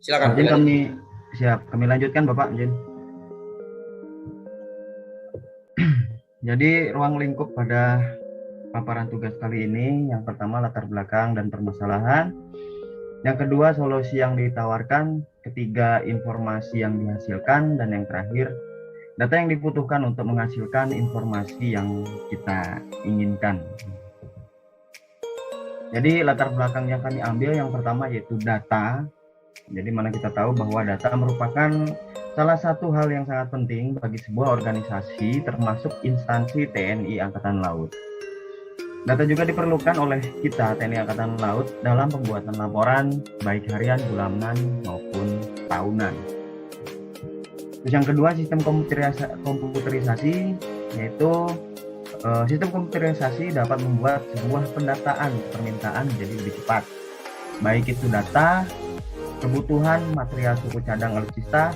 Silakan. Izin kami kami lanjutkan Bapak izin. Jadi ruang lingkup pada paparan tugas kali ini, yang pertama latar belakang dan permasalahan, yang kedua solusi yang ditawarkan, ketiga informasi yang dihasilkan, dan yang terakhir data yang dibutuhkan untuk menghasilkan informasi yang kita inginkan. Jadi latar belakang yang kami ambil yang pertama yaitu data. Jadi mana kita tahu bahwa data merupakan salah satu hal yang sangat penting bagi sebuah organisasi termasuk instansi TNI Angkatan Laut. Data juga diperlukan oleh kita TNI Angkatan Laut dalam pembuatan laporan baik harian, bulanan maupun tahunan. Terus yang kedua sistem komputerisasi, yaitu sistem komputerisasi dapat membuat sebuah pendataan permintaan menjadi lebih cepat. Baik itu data, kebutuhan material suku cadang alutsista,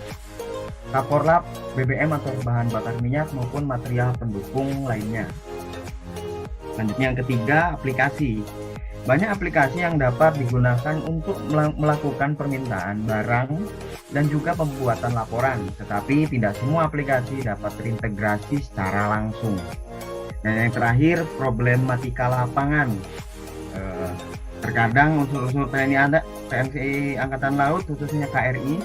kaporlap, BBM atau bahan bakar minyak maupun material pendukung lainnya. Selanjutnya yang ketiga, aplikasi. Banyak aplikasi yang dapat digunakan untuk melakukan permintaan barang dan juga pembuatan laporan, tetapi tidak semua aplikasi dapat terintegrasi secara langsung. Dan yang terakhir, problematika lapangan. Terkadang unsur-unsur TNI Angkatan Laut, khususnya KRI,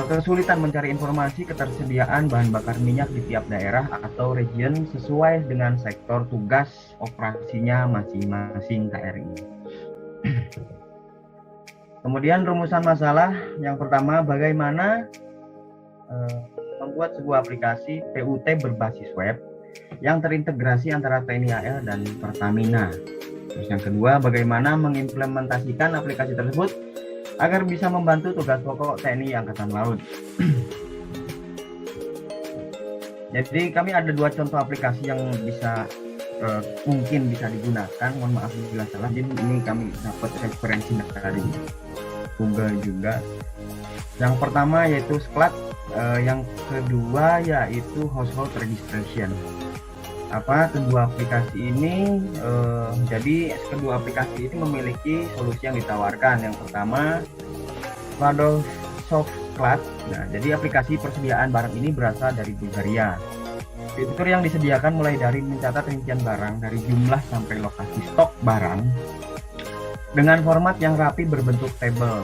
kesulitan mencari informasi ketersediaan bahan bakar minyak di tiap daerah atau region sesuai dengan sektor tugas operasinya masing-masing KRI. Kemudian rumusan masalah yang pertama, bagaimana membuat sebuah aplikasi PUT berbasis web yang terintegrasi antara TNI AL dan Pertamina. Terus yang kedua, bagaimana mengimplementasikan aplikasi tersebut agar bisa membantu tugas pokok TNI Angkatan Laut. Jadi kami ada dua contoh aplikasi yang bisa mungkin bisa digunakan. Mohon maaf bila salah. Jadi ini kami dapat referensi dari Google juga. Yang pertama yaitu Sklat, yang kedua yaitu Household Registration. Kedua aplikasi ini jadi kedua aplikasi ini memiliki solusi yang ditawarkan. Yang pertama Pladosoft Sklat. Nah, jadi aplikasi persediaan barang ini berasal dari Bulgaria. Fitur yang disediakan mulai dari mencatat rincian barang dari jumlah sampai lokasi stok barang dengan format yang rapi berbentuk tabel.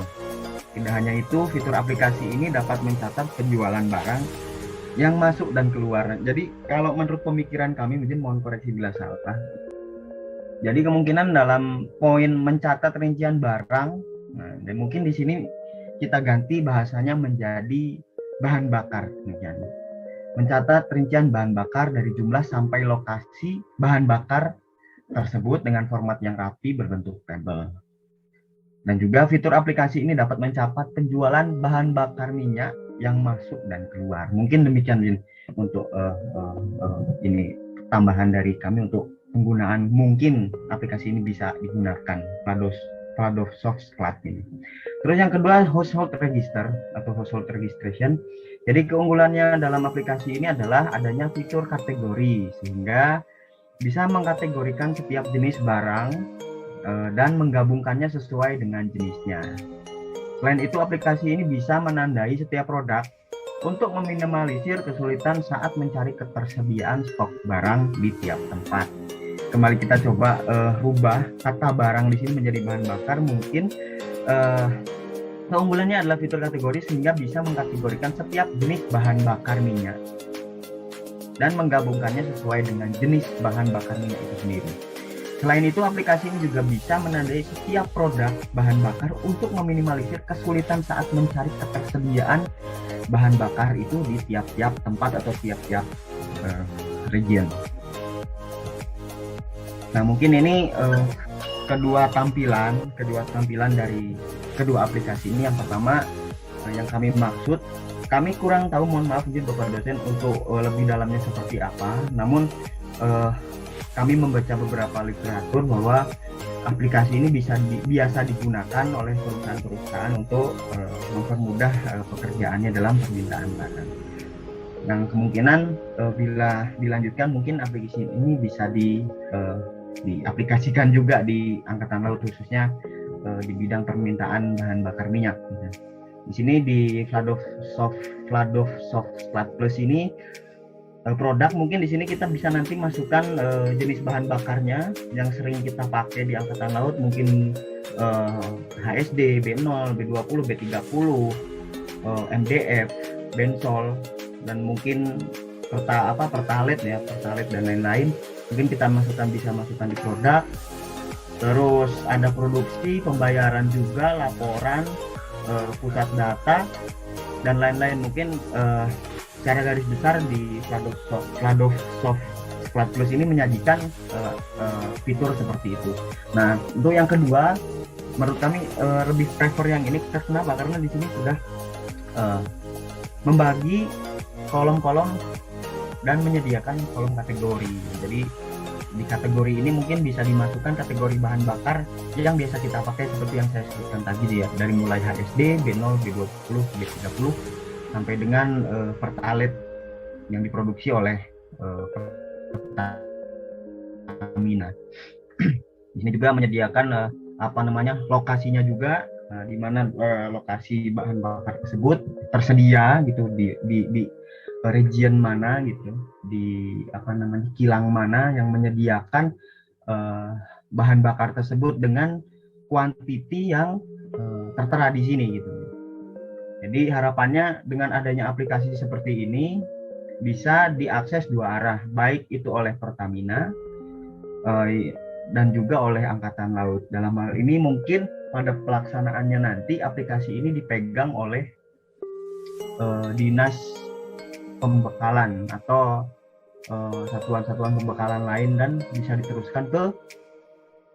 Tidak hanya itu, fitur aplikasi ini dapat mencatat penjualan barang yang masuk dan keluar. Jadi kalau menurut pemikiran kami, mungkin mohon koreksi bila salah. Jadi kemungkinan dalam poin mencatat rincian barang, nah, dan mungkin di sini kita ganti bahasanya menjadi bahan bakar. Mencatat rincian bahan bakar dari jumlah sampai lokasi bahan bakar tersebut dengan format yang rapi berbentuk tabel. Dan juga fitur aplikasi ini dapat mencatat penjualan bahan bakar minyak yang masuk dan keluar. Mungkin demikian untuk ini tambahan dari kami untuk penggunaan, mungkin aplikasi ini bisa digunakan Pladosoft Sklat ini. Terus yang kedua, Household Register atau Household Registration. Jadi keunggulannya dalam aplikasi ini adalah adanya fitur kategori, sehingga bisa mengkategorikan setiap jenis barang dan menggabungkannya sesuai dengan jenisnya. Selain itu, aplikasi ini bisa menandai setiap produk untuk meminimalisir kesulitan saat mencari ketersediaan stok barang di tiap tempat. Kembali kita coba rubah kata barang di sini menjadi bahan bakar. Mungkin keunggulannya adalah fitur kategori, sehingga bisa mengkategorikan setiap jenis bahan bakar minyak dan menggabungkannya sesuai dengan jenis bahan bakar minyak itu sendiri. Selain itu, aplikasi ini juga bisa menandai setiap produk bahan bakar untuk meminimalisir kesulitan saat mencari ketersediaan bahan bakar itu di tiap-tiap tempat atau tiap-tiap region. Nah, mungkin ini kedua tampilan dari kedua aplikasi ini. Yang pertama yang kami maksud, kami kurang tahu, mohon maaf mungkin Bapak dosen untuk lebih dalamnya seperti apa. Namun kami membaca beberapa literatur bahwa aplikasi ini biasa digunakan oleh perusahaan-perusahaan untuk mempermudah pekerjaannya dalam permintaan barang. Yang kemungkinan bila dilanjutkan, mungkin aplikasi ini bisa diaplikasikan juga di Angkatan Laut, khususnya di bidang permintaan bahan bakar minyak. Di sini di Vladov Soft Plat Plus ini produk, mungkin di sini kita bisa nanti masukkan jenis bahan bakarnya yang sering kita pakai di angkatan laut, mungkin HSD, B0, B20, B30, MDF, bensol, dan mungkin pertalite ya, pertalite dan lain-lain. Mungkin kita bisa masukkan di produk. Terus ada produksi, pembayaran juga, laporan, pusat data, dan lain-lain. Mungkin secara garis besar di Vladov Soft Plat Plus ini menyajikan fitur seperti itu. Nah, untuk yang kedua, menurut kami lebih prefer yang ini. Kenapa? Karena di sini sudah membagi kolom-kolom dan menyediakan kolom kategori. Jadi di kategori ini mungkin bisa dimasukkan kategori bahan bakar yang biasa kita pakai seperti yang saya sebutkan tadi ya, dari mulai HSD, B0, B20, B30 sampai dengan pertalite yang diproduksi oleh Pertamina. Di sini juga menyediakan lokasinya juga, di mana lokasi bahan bakar tersebut tersedia gitu di region mana gitu, di kilang mana yang menyediakan bahan bakar tersebut dengan kuantiti yang tertera di sini gitu. Jadi harapannya dengan adanya aplikasi seperti ini bisa diakses dua arah, baik itu oleh Pertamina dan juga oleh Angkatan Laut. Dalam hal ini mungkin pada pelaksanaannya nanti aplikasi ini dipegang oleh dinas pembekalan atau satuan-satuan pembekalan lain, dan bisa diteruskan ke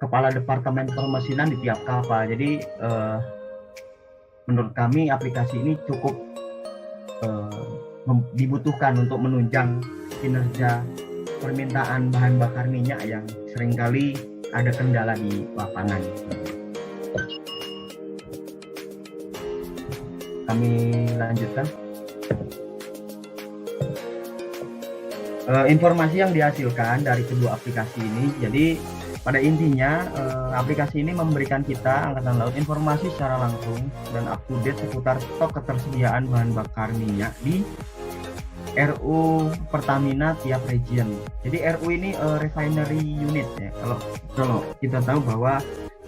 kepala departemen permesinan di tiap kapal. Jadi menurut kami aplikasi ini cukup dibutuhkan untuk menunjang kinerja permintaan bahan bakar minyak yang seringkali ada kendala di lapangan. Kami lanjutkan. Informasi yang dihasilkan dari kedua aplikasi ini, jadi pada intinya aplikasi ini memberikan kita Angkatan Laut informasi secara langsung dan up to date seputar stok ketersediaan bahan bakar minyak di RU Pertamina tiap region. Jadi RU ini refinery unit ya. Kalau kita tahu bahwa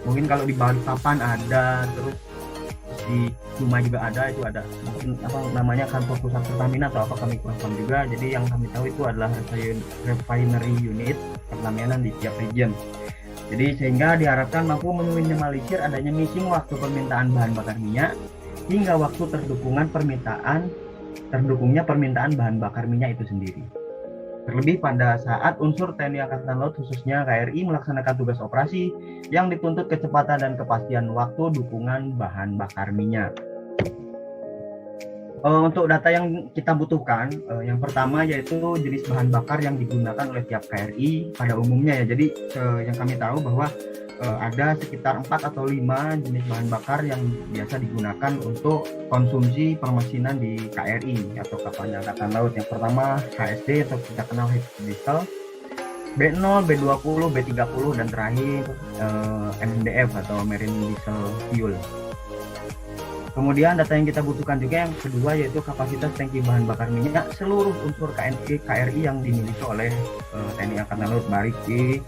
mungkin kalau di Balikpapan ada, terus di Dumai juga ada, itu ada mungkin kantor pusat Pertamina atau apa, kami kurang paham juga. Jadi yang kami tahu itu adalah refinery unit Pertamina di tiap region. Jadi sehingga diharapkan mampu meminimalisir adanya missing waktu permintaan bahan bakar minyak hingga waktu terdukungnya permintaan bahan bakar minyak itu sendiri. Terlebih pada saat unsur TNI Angkatan Laut khususnya KRI melaksanakan tugas operasi yang dituntut kecepatan dan kepastian waktu dukungan bahan bakar minyak. Untuk data yang kita butuhkan, yang pertama yaitu jenis bahan bakar yang digunakan oleh tiap KRI pada umumnya ya. Jadi yang kami tahu bahwa ada sekitar 4 atau 5 jenis bahan bakar yang biasa digunakan untuk konsumsi permesinan di KRI atau kapalnya Angkatan Laut. Yang pertama HSD atau kita kenal diesel, B0, B20, B30, dan terakhir MDF atau Marine Diesel Fuel. Kemudian data yang kita butuhkan juga yang kedua yaitu kapasitas tangki bahan bakar minyak seluruh unsur KRI yang dimiliki oleh TNI Angkatan Laut, baik di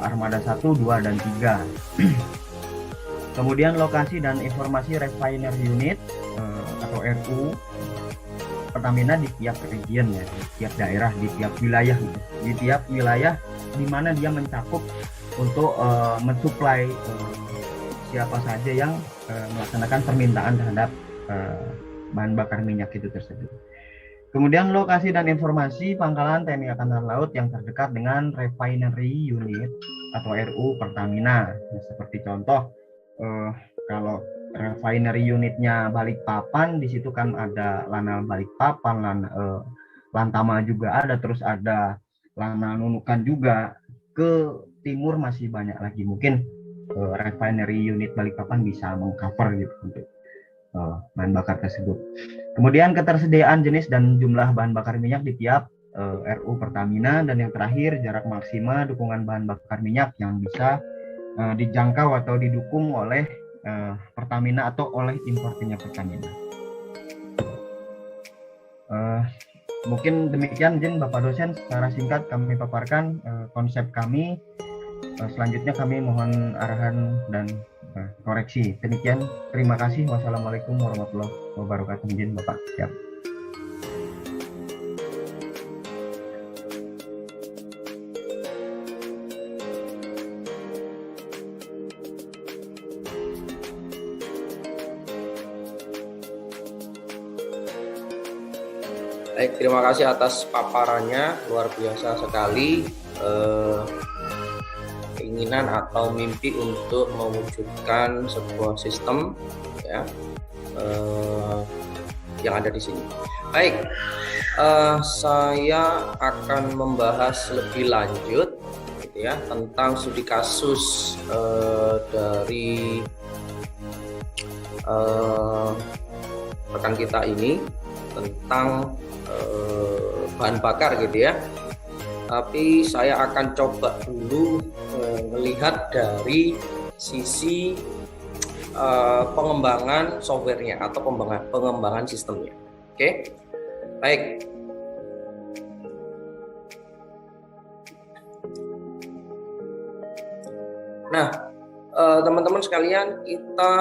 Armada 1, 2, dan 3. Kemudian lokasi dan informasi refinery unit atau RU Pertamina di tiap region ya, di tiap daerah, di tiap wilayah gitu. Di tiap wilayah di mana dia mencakup untuk mensuplai siapa saja yang melaksanakan permintaan terhadap bahan bakar minyak itu tersebut. Kemudian lokasi dan informasi pangkalan TNI Angkatan Laut yang terdekat dengan refinery unit atau RU Pertamina. Nah, seperti contoh, kalau refinery unitnya Balikpapan, di situ kan ada Lanal Balikpapan, Lantama juga ada, terus ada Lanal Nunukan juga. Ke timur masih banyak lagi, mungkin refinery unit Balikpapan bisa mengcover gitu untuk bahan bakar tersebut. Kemudian ketersediaan jenis dan jumlah bahan bakar minyak di tiap RU Pertamina, dan yang terakhir jarak maksimal dukungan bahan bakar minyak yang bisa dijangkau atau didukung oleh Pertamina atau oleh importernya Pertamina. Mungkin demikian izin Bapak dosen, secara singkat kami paparkan konsep kami. Selanjutnya kami mohon arahan dan koreksi. Demikian, terima kasih. Wassalamualaikum warahmatullahi wabarakatuh. Izin Bapak. Siap. Baik, terima kasih atas paparannya, luar biasa sekali. Keinginan atau mimpi untuk mewujudkan sebuah sistem ya yang ada di sini. Baik, saya akan membahas lebih lanjut gitu ya tentang studi kasus dari rekan kita ini tentang bahan bakar gitu ya. Tapi saya akan coba dulu melihat dari sisi pengembangan softwarenya atau pengembangan sistemnya. Oke, baik. Nah, teman-teman sekalian, kita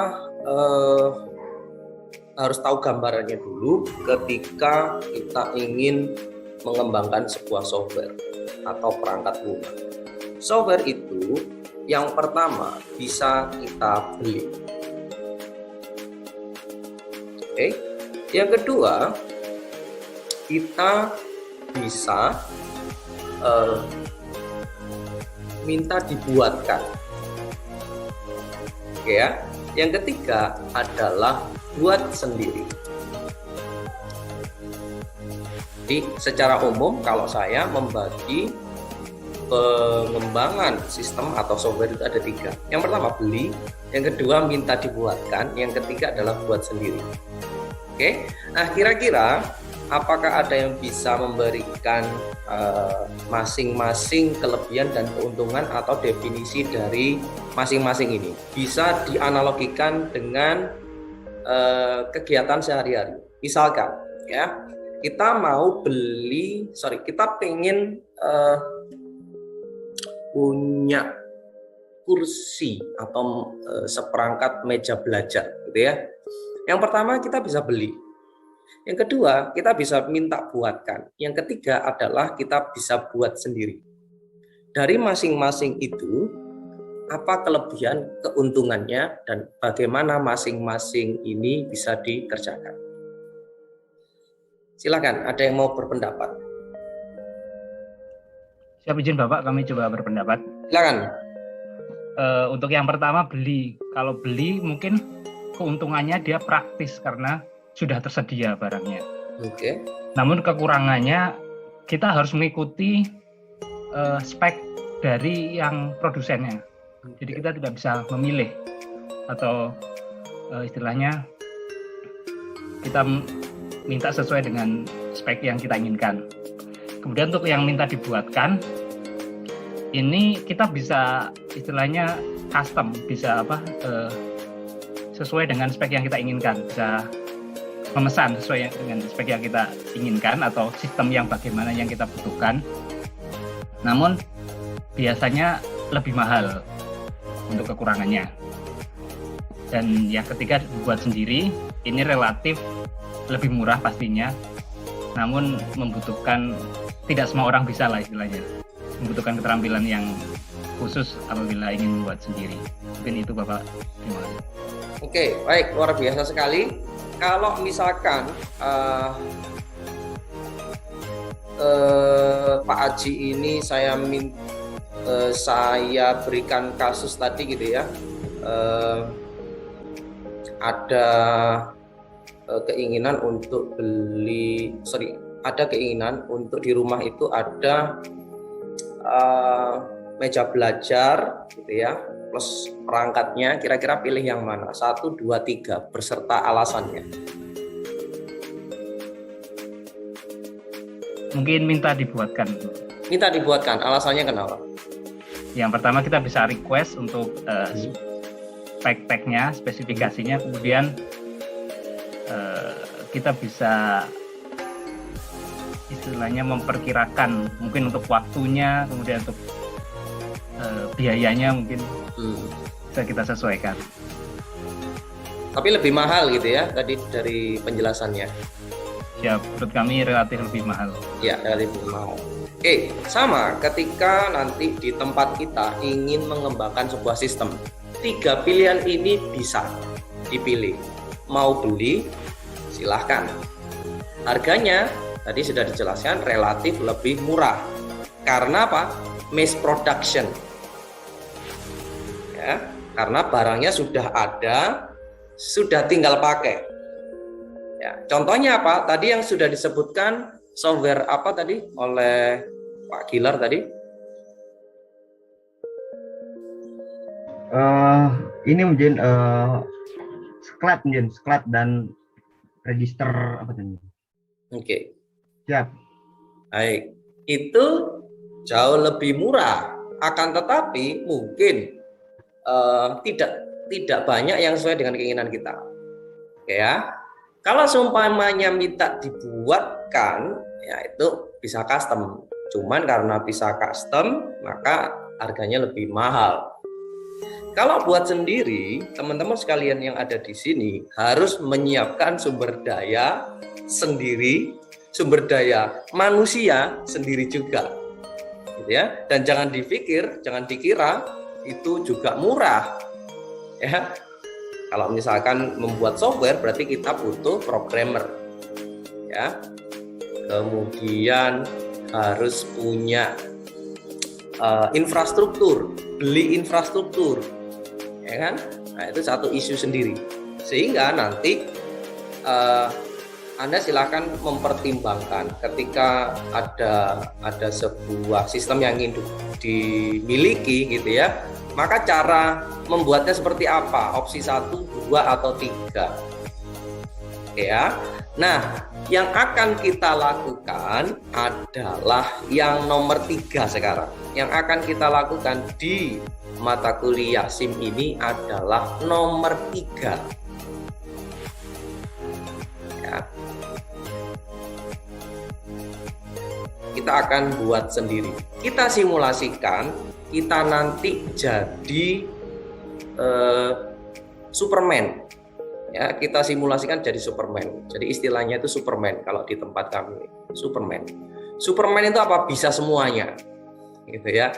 harus tahu gambarannya dulu ketika kita ingin mengembangkan sebuah software atau perangkat lunak. Software itu yang pertama bisa kita beli. Oke. Yang kedua, kita bisa minta dibuatkan. Oke ya. Yang ketiga adalah buat sendiri. Jadi secara umum kalau saya membagi pengembangan sistem atau software itu ada 3. Yang pertama beli, yang kedua minta dibuatkan, yang ketiga adalah buat sendiri. Oke, nah kira-kira apakah ada yang bisa memberikan masing-masing kelebihan dan keuntungan atau definisi dari masing-masing ini? Bisa dianalogikan dengan kegiatan sehari-hari. Misalkan ya, kita pengen punya kursi atau seperangkat meja belajar gitu ya. Yang pertama kita bisa beli. Yang kedua kita bisa minta buatkan. Yang ketiga adalah kita bisa buat sendiri. Dari masing-masing itu apa kelebihan, keuntungannya, dan bagaimana masing-masing ini bisa dikerjakan. Silakan, ada yang mau berpendapat? Siap, izin Bapak, kami coba berpendapat. Silakan. Untuk yang pertama beli. Kalau beli mungkin keuntungannya dia praktis karena sudah tersedia barangnya. Oke. Namun kekurangannya kita harus mengikuti spek dari yang produsennya. Jadi kita tidak bisa memilih atau istilahnya kita minta sesuai dengan spek yang kita inginkan. Kemudian untuk yang minta dibuatkan, ini kita bisa istilahnya custom, bisa sesuai dengan spek yang kita inginkan, bisa memesan sesuai dengan spek yang kita inginkan atau sistem yang bagaimana yang kita butuhkan. Namun biasanya lebih mahal untuk kekurangannya. Dan yang ketiga dibuat sendiri, ini relatif lebih murah pastinya, namun membutuhkan, tidak semua orang bisa lah istilahnya, membutuhkan keterampilan yang khusus apabila ingin membuat sendiri. Mungkin itu Bapak. Terima kasih. Oke, baik, luar biasa sekali. Kalau misalkan Pak Aji ini saya berikan kasus tadi gitu ya, ada keinginan untuk ada keinginan untuk di rumah itu ada meja belajar gitu ya, plus perangkatnya, kira-kira pilih yang mana? 1, 2, 3 beserta alasannya. Mungkin minta dibuatkan. Minta dibuatkan, alasannya kenapa? Yang pertama kita bisa request untuk spek-speknya, spesifikasinya, kemudian kita bisa istilahnya memperkirakan mungkin untuk waktunya, kemudian untuk biayanya mungkin bisa kita sesuaikan. Tapi lebih mahal gitu ya tadi dari penjelasannya. Ya, menurut kami relatif lebih mahal. Ya, relatif lebih mahal. Oke, sama ketika nanti di tempat kita ingin mengembangkan sebuah sistem, 3 pilihan ini bisa dipilih. Mau beli, silahkan. Harganya tadi sudah dijelaskan relatif lebih murah. Karena apa? Mass production. Ya, karena barangnya sudah ada, sudah tinggal pakai. Ya, contohnya apa? Tadi yang sudah disebutkan software apa tadi oleh Pak Gilar tadi? Ini mungkin sklat dan register apa tadi? Oke. Siap. Baik. Itu jauh lebih murah. Akan tetapi mungkin tidak banyak yang sesuai dengan keinginan kita. Oke ya. Kalau seumpamanya minta dibuatkan, ya itu bisa custom. Cuman karena bisa custom, maka harganya lebih mahal. Kalau buat sendiri, teman-teman sekalian yang ada di sini harus menyiapkan sumber daya sendiri, sumber daya manusia sendiri juga. Gitu ya. Dan jangan dikira itu juga murah. Ya. Kalau misalkan membuat software berarti kita butuh programmer, ya. Kemudian harus punya infrastruktur, beli infrastruktur, ya kan? Nah itu satu isu sendiri. Sehingga nanti Anda silakan mempertimbangkan ketika ada sebuah sistem yang ingin dimiliki, gitu ya. Maka cara membuatnya seperti apa? Opsi 1, 2, atau 3. Oke ya. Nah, yang akan kita lakukan adalah yang nomor 3 sekarang. Yang akan kita lakukan di mata kuliah SIM ini adalah nomor 3. Ya. Kita akan buat sendiri. Kita simulasikan, kita nanti jadi Superman. Ya, kita simulasikan jadi Superman. Jadi istilahnya itu Superman kalau di tempat kami. Superman. Superman itu apa? Bisa semuanya. Gitu ya.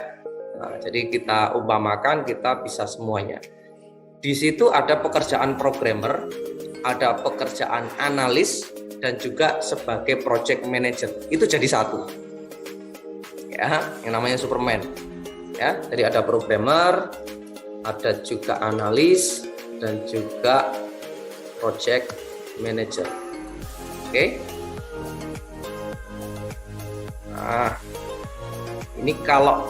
Nah, jadi kita umpamakan kita bisa semuanya. Di situ ada pekerjaan programmer, ada pekerjaan analis, dan juga sebagai project manager. Itu jadi satu. Ya, yang namanya Superman. Ya, jadi ada programmer, ada juga analis, dan juga project manager. Oke. Nah, ini kalau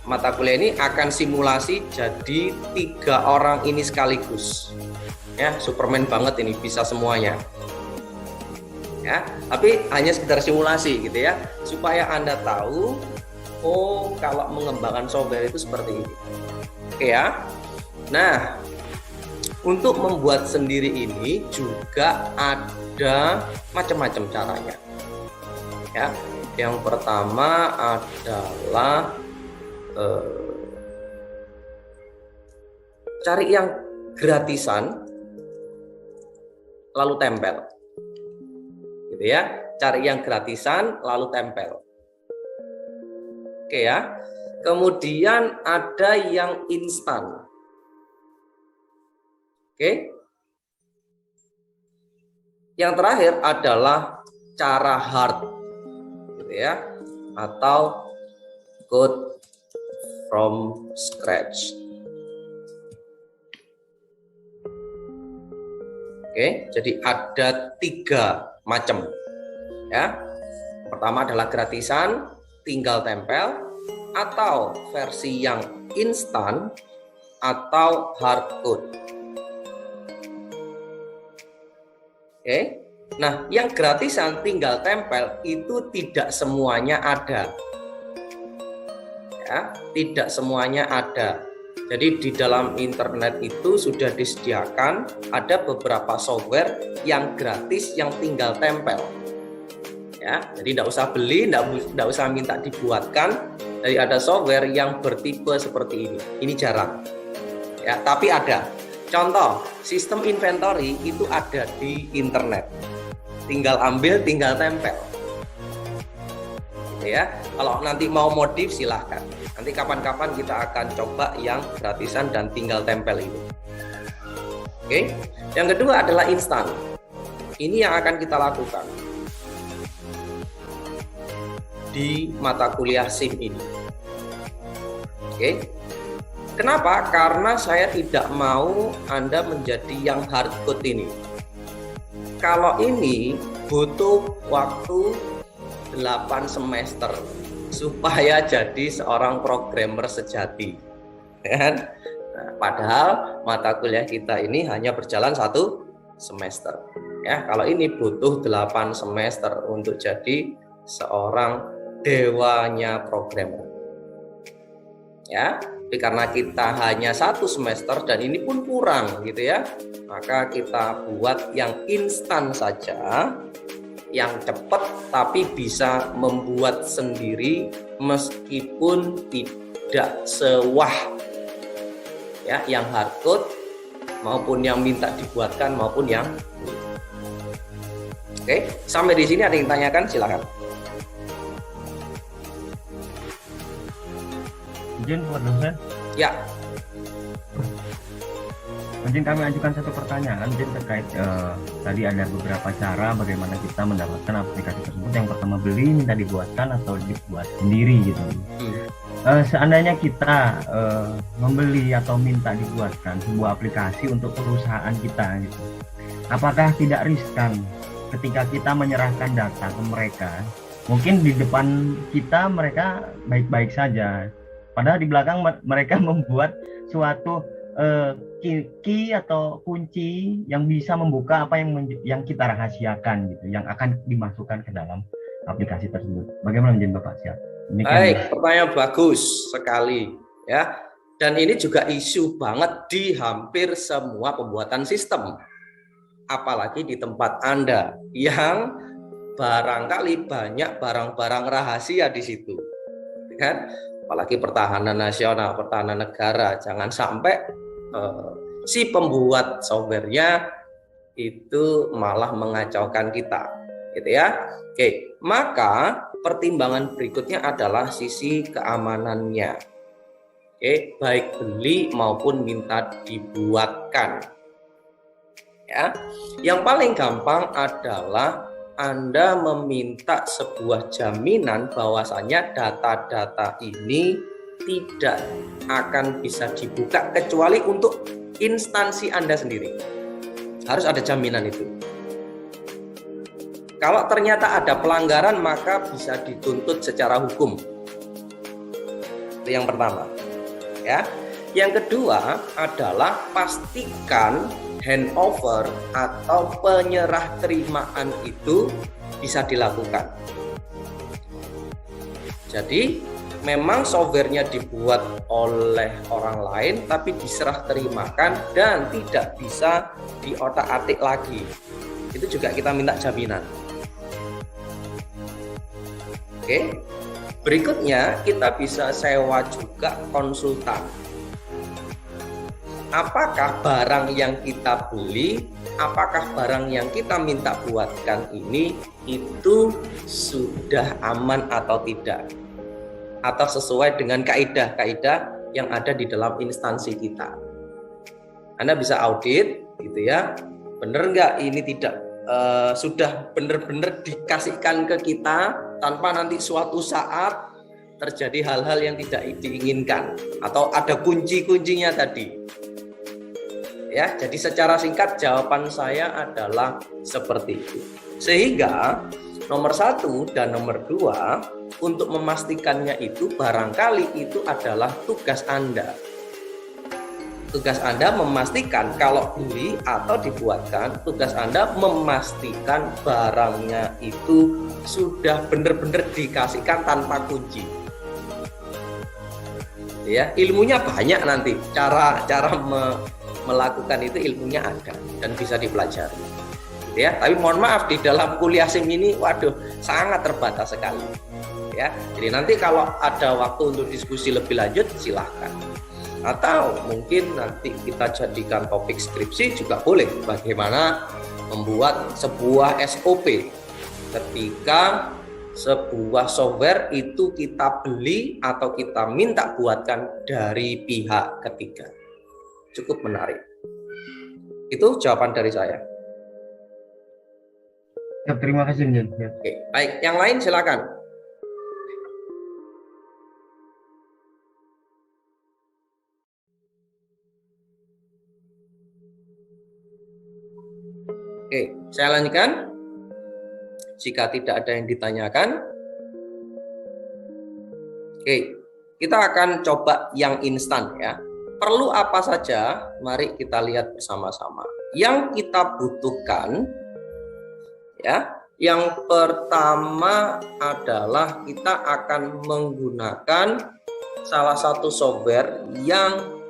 mata kuliah ini akan simulasi jadi 3 orang ini sekaligus. Ya, Superman banget ini, bisa semuanya. Ya, tapi hanya sekedar simulasi gitu ya, supaya Anda tahu, oh kalau mengembangkan software itu seperti ini. Oke ya. Nah, untuk membuat sendiri ini juga ada macam-macam caranya. Ya, yang pertama adalah cari yang gratisan, lalu tempel. Gitu ya, cari yang gratisan lalu tempel. Oke ya. Kemudian ada yang instan. Oke. Yang terakhir adalah cara hard. Gitu ya. Atau code from scratch. Oke, jadi ada 3 macam. Ya. Pertama adalah gratisan, tinggal tempel, atau versi yang instan, atau hard code. Oke. Nah, yang gratisan tinggal tempel itu tidak semuanya ada. Ya, tidak semuanya ada. Jadi di dalam internet itu sudah disediakan ada beberapa software yang gratis yang tinggal tempel. Ya, jadi tidak usah beli, tidak usah minta dibuatkan. Jadi ada software yang bertipe seperti ini. Ini jarang. Ya, tapi ada. Contoh, sistem inventory itu ada di internet. Tinggal ambil, tinggal tempel. Gitu ya. Kalau nanti mau modif silahkan. Nanti kapan-kapan kita akan coba yang gratisan dan tinggal tempel ini. Oke. Yang kedua adalah instan. Ini yang akan kita lakukan di mata kuliah SIM ini. Oke. Kenapa? Karena saya tidak mau Anda menjadi yang hard code ini. Kalau ini butuh waktu 8 semester supaya jadi seorang programmer sejati. Nah, padahal mata kuliah kita ini hanya berjalan 1 semester. Ya, kalau ini butuh 8 semester untuk jadi seorang dewanya programmer. Ya, tapi karena kita hanya 1 semester dan ini pun kurang gitu ya, maka kita buat yang instan saja, yang cepat tapi bisa membuat sendiri meskipun tidak sewah ya, yang hardcode maupun yang minta dibuatkan maupun yang Oke, sampai di sini ada yang tanyakan, silakan. Izin buat dosen. Ya. Izin kami ajukan satu pertanyaan, izin terkait tadi ada beberapa cara bagaimana kita mendapatkan aplikasi tersebut. Yang pertama beli, minta dibuatkan atau dibuat sendiri gitu. Seandainya kita membeli atau minta dibuatkan sebuah aplikasi untuk perusahaan kita gitu, apakah tidak riskan ketika kita menyerahkan data ke mereka? Mungkin di depan kita mereka baik-baik saja, padahal di belakang mereka membuat suatu key atau kunci yang bisa membuka apa yang kita rahasiakan gitu, yang akan dimasukkan ke dalam aplikasi tersebut. Bagaimana menjadi Bapak siap? Ini baik, pertanyaan bagus sekali ya. Dan ini juga isu banget di hampir semua pembuatan sistem. Apalagi di tempat Anda yang barangkali banyak barang-barang rahasia di situ. Kan? Apalagi pertahanan nasional, pertahanan negara, jangan sampai si pembuat softwarenya itu malah mengacaukan kita, gitu ya. Oke, maka pertimbangan berikutnya adalah sisi keamanannya. Oke, baik beli maupun minta dibuatkan. Ya, yang paling gampang adalah Anda meminta sebuah jaminan bahwasanya data-data ini tidak akan bisa dibuka kecuali untuk instansi Anda sendiri. Harus ada jaminan itu. Kalau ternyata ada pelanggaran maka bisa dituntut secara hukum. Itu yang pertama. Ya. Yang kedua adalah pastikan handover atau penyerah terimaan itu bisa dilakukan. Jadi memang softwarenya dibuat oleh orang lain tapi diserah terimakan dan tidak bisa diotak-atik lagi. Itu juga kita minta jaminan. Oke. Berikutnya kita bisa sewa juga konsultan. Apakah barang yang kita beli, apakah barang yang kita minta buatkan ini itu sudah aman atau tidak? Atau sesuai dengan kaidah-kaidah yang ada di dalam instansi kita. Anda bisa audit gitu ya, benar nggak ini tidak sudah benar-benar dikasihkan ke kita tanpa nanti suatu saat terjadi hal-hal yang tidak diinginkan atau ada kunci-kuncinya tadi. Ya, jadi secara singkat jawaban saya adalah seperti itu. Sehingga nomor 1 dan nomor 2 untuk memastikannya itu barangkali itu adalah tugas Anda. Tugas Anda memastikan kalau beli atau dibuatkan, tugas Anda memastikan barangnya itu sudah benar-benar dikasihkan tanpa kunci. ya. Ilmunya banyak nanti, cara melakukan itu ilmunya ada dan bisa dipelajari, ya. Tapi mohon maaf, di dalam kuliah SIM ini, waduh, sangat terbatas sekali, ya. Jadi nanti kalau ada waktu untuk diskusi lebih lanjut, silahkan. Atau mungkin nanti kita jadikan topik skripsi juga boleh, bagaimana membuat sebuah SOP ketika sebuah software itu kita beli atau kita minta buatkan dari pihak ketiga. Cukup menarik. Itu jawaban dari saya. Ya, terima kasih, Njen. Ya. Oke, baik. Yang lain silakan. Oke, saya lanjutkan. Jika tidak ada yang ditanyakan, oke, kita akan coba yang instan, ya. Perlu apa saja? Mari kita lihat bersama-sama. Yang kita butuhkan, ya, yang pertama adalah kita akan menggunakan salah satu software yang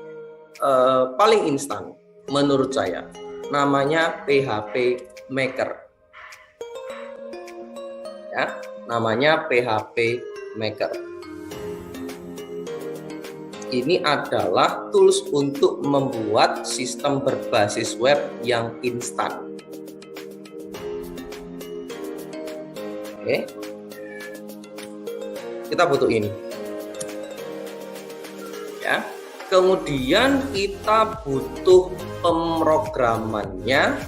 paling instan menurut saya. Namanya PHP Maker. Ya, namanya PHP Maker. Ini adalah tools untuk membuat sistem berbasis web yang instan. Oke. Kita butuh ini. Ya. Kemudian kita butuh pemrogramannya,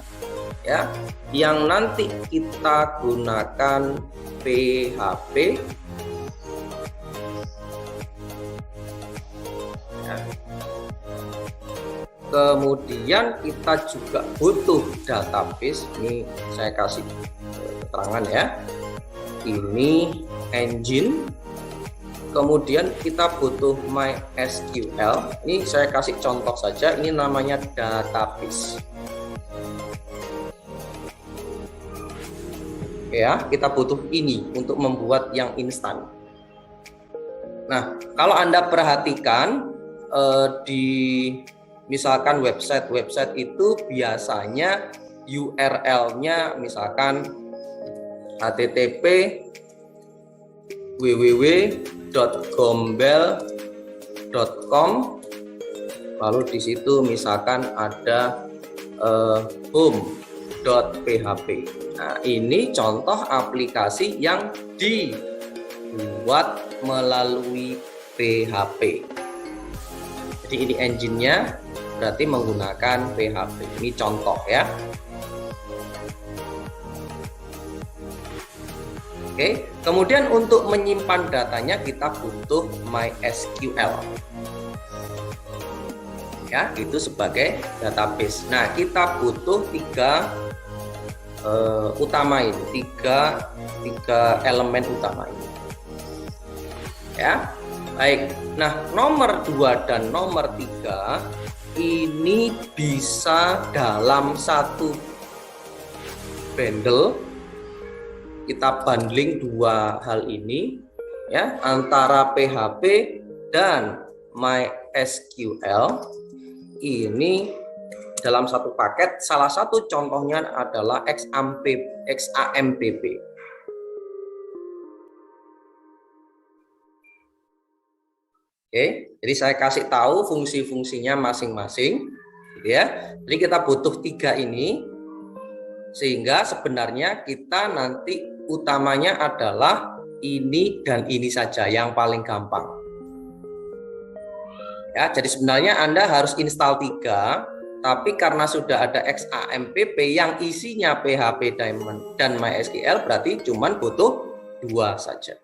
ya, yang nanti kita gunakan PHP. Ya. Kemudian kita juga butuh database. Ini saya kasih keterangan, ya. Ini engine. Kemudian kita butuh MySQL. Ini saya kasih contoh saja. Ini namanya database. Ya, kita butuh ini untuk membuat yang instan. Nah, kalau Anda perhatikan di misalkan website itu biasanya URL-nya misalkan http www.gombel.com, lalu di situ misalkan ada home.php. Nah, ini contoh aplikasi yang dibuat melalui PHP. Jadi ini engine-nya berarti menggunakan PHP. Ini contoh, ya. Oke, kemudian untuk menyimpan datanya kita butuh MySQL. Ya, itu sebagai database. Nah, kita butuh tiga utama ini, tiga elemen utama ini. Ya, baik. Nah, nomor 2 dan nomor 3 ini bisa dalam satu bundle. Kita bundling dua hal ini, ya, antara PHP dan MySQL ini dalam satu paket. Salah satu contohnya adalah XAMPP. Oke, jadi saya kasih tahu fungsi-fungsinya masing-masing, ya. Jadi kita butuh tiga ini, sehingga sebenarnya kita nanti utamanya adalah ini dan ini saja yang paling gampang. Ya, jadi sebenarnya Anda harus install 3, tapi karena sudah ada XAMPP yang isinya PHP dan MySQL, berarti cuman butuh 2 saja.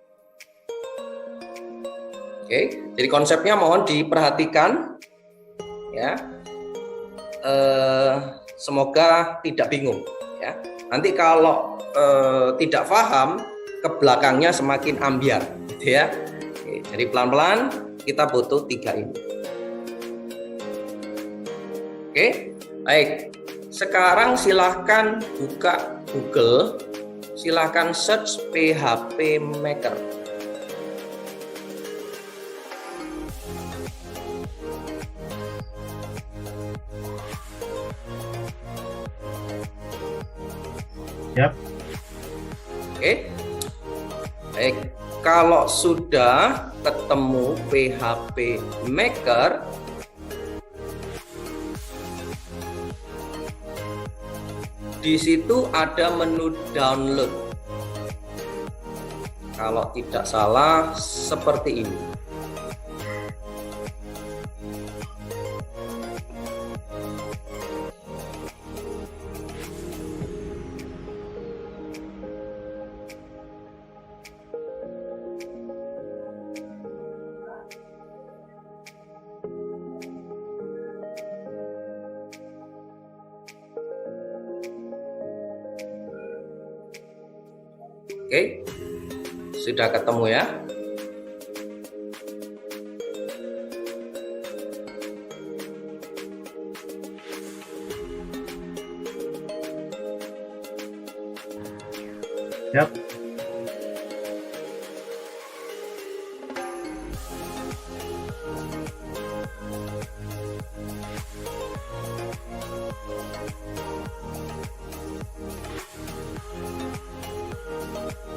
Oke, jadi konsepnya mohon diperhatikan, ya. Semoga tidak bingung, ya. Nanti kalau tidak paham, ke belakangnya semakin ambiar, gitu ya. Oke, jadi pelan-pelan kita butuh 3 ini. Oke, baik. Sekarang silahkan buka Google, silahkan search PHP Maker. Yap. Oke. Baik, kalau sudah ketemu PHP Maker, di situ ada menu download. Kalau tidak salah seperti ini. Oke, sudah ketemu ya. Yap.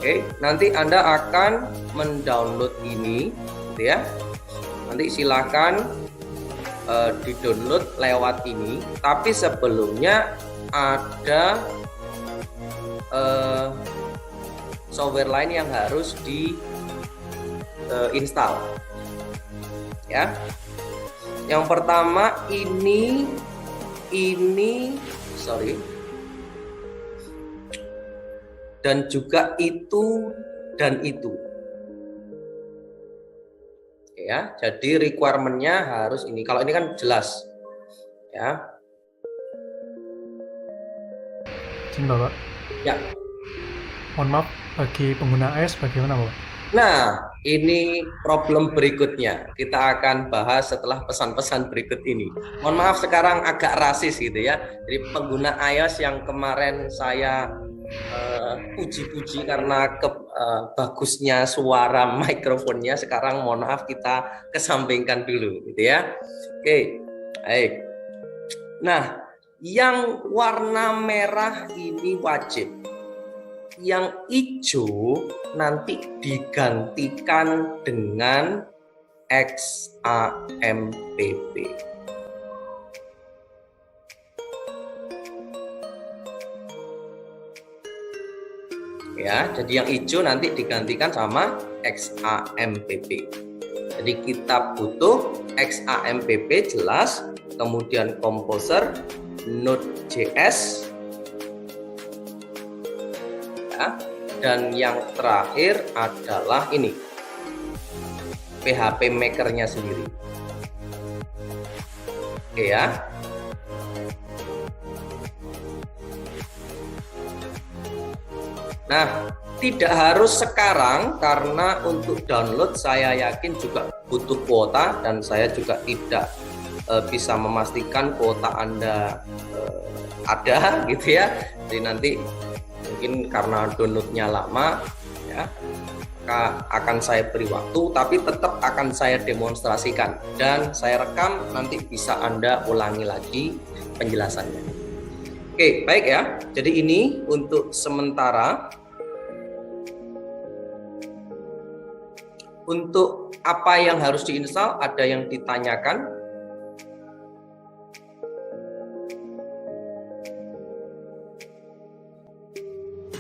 Oke, nanti Anda akan mendownload ini, gitu ya. Nanti silakan di-download lewat ini. Tapi sebelumnya ada software lain yang harus di-install. Ya. Yang pertama ini dan juga itu dan itu. Ya, jadi requirement-nya harus ini. Kalau ini kan jelas. Ya. Izin Bapak. Ya. Mohon maaf, bagi pengguna iOS bagaimana Bapak? Nah, ini problem berikutnya. Kita akan bahas setelah pesan-pesan berikut ini. Mohon maaf sekarang agak rasis gitu ya. Jadi pengguna iOS yang kemarin saya puji-puji karena bagusnya suara mikrofonnya, sekarang mohon maaf kita kesampingkan dulu gitu ya. Oke, baik. Nah, yang warna merah ini wajib. Yang hijau nanti digantikan dengan XAMPP. Ya, jadi yang hijau nanti digantikan sama XAMPP. Jadi kita butuh XAMPP jelas, kemudian Composer, Node.js, ya, dan yang terakhir adalah ini PHP Maker-nya sendiri. Oke ya. Nah, tidak harus sekarang karena untuk download saya yakin juga butuh kuota dan saya juga tidak bisa memastikan kuota Anda ada gitu ya. Jadi nanti mungkin karena downloadnya lama ya, akan saya beri waktu, tapi tetap akan saya demonstrasikan dan saya rekam, nanti bisa Anda ulangi lagi penjelasannya. Oke, baik ya. Jadi ini untuk sementara. Untuk apa yang harus diinstal, ada yang ditanyakan?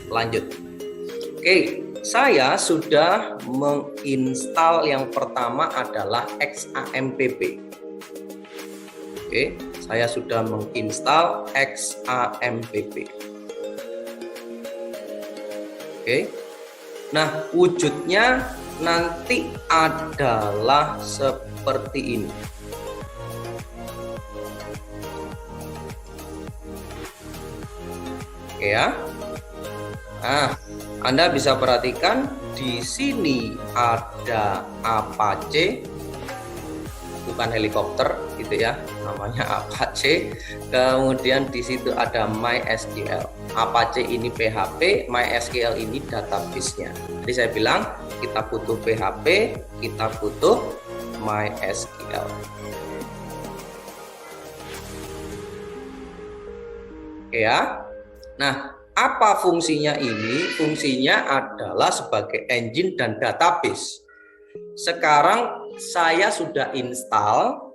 Lanjut. Oke, saya sudah menginstal yang pertama adalah XAMPP. Oke, saya sudah menginstal XAMPP. Oke. Nah, wujudnya nanti adalah seperti ini. Oke ya. Nah, Anda bisa perhatikan di sini ada Apache, bukan helikopter gitu ya, namanya Apache. Kemudian di situ ada MySQL. Apache ini PHP, MySQL ini database-nya. Jadi saya bilang kita butuh PHP, kita butuh MySQL. Oke ya. Nah, apa fungsinya ini? Fungsinya adalah sebagai engine dan database. Sekarang saya sudah install,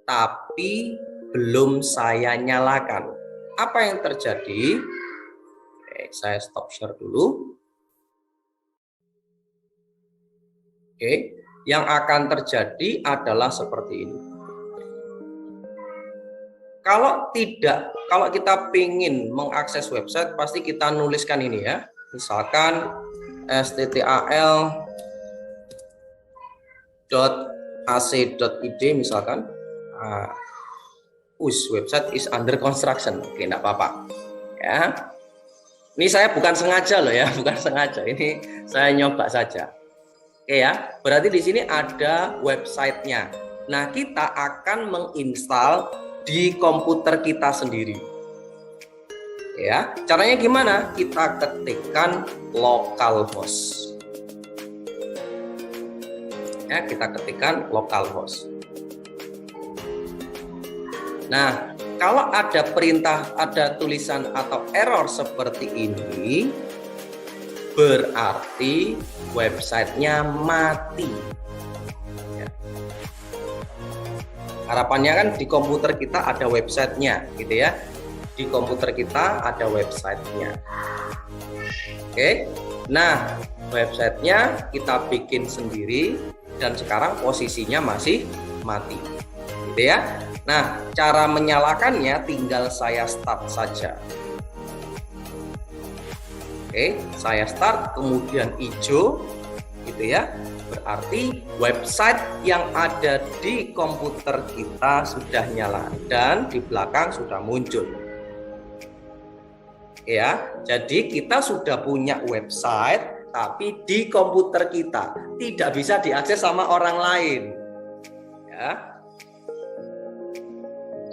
tapi belum saya nyalakan. Apa yang terjadi? Oke, saya stop share dulu. Oke, yang akan terjadi adalah seperti ini. Kalau kita ingin mengakses website, pasti kita nuliskan ini ya. Misalkan sttal.ac.id misalkan. Website is under construction. Oke, enggak apa-apa. Ya. Ini saya bukan sengaja loh ya, bukan sengaja. Ini saya nyoba saja. Oke ya. Berarti di sini ada websitenya. Nah, kita akan menginstal di komputer kita sendiri. Ya, caranya gimana? Kita ketikkan localhost. Ya, kita ketikkan localhost. Nah, kalau ada perintah, ada tulisan atau error seperti ini, berarti websitenya mati. Harapannya kan di komputer kita ada websitenya, gitu ya. Di komputer kita ada websitenya. Oke. Nah, websitenya kita bikin sendiri dan sekarang posisinya masih mati, gitu ya. Nah, cara menyalakannya tinggal saya start saja. Oke, saya start, kemudian hijau, gitu ya. Berarti website yang ada di komputer kita sudah nyala dan di belakang sudah muncul. Ya, jadi kita sudah punya website tapi di komputer kita, tidak bisa diakses sama orang lain. Ya.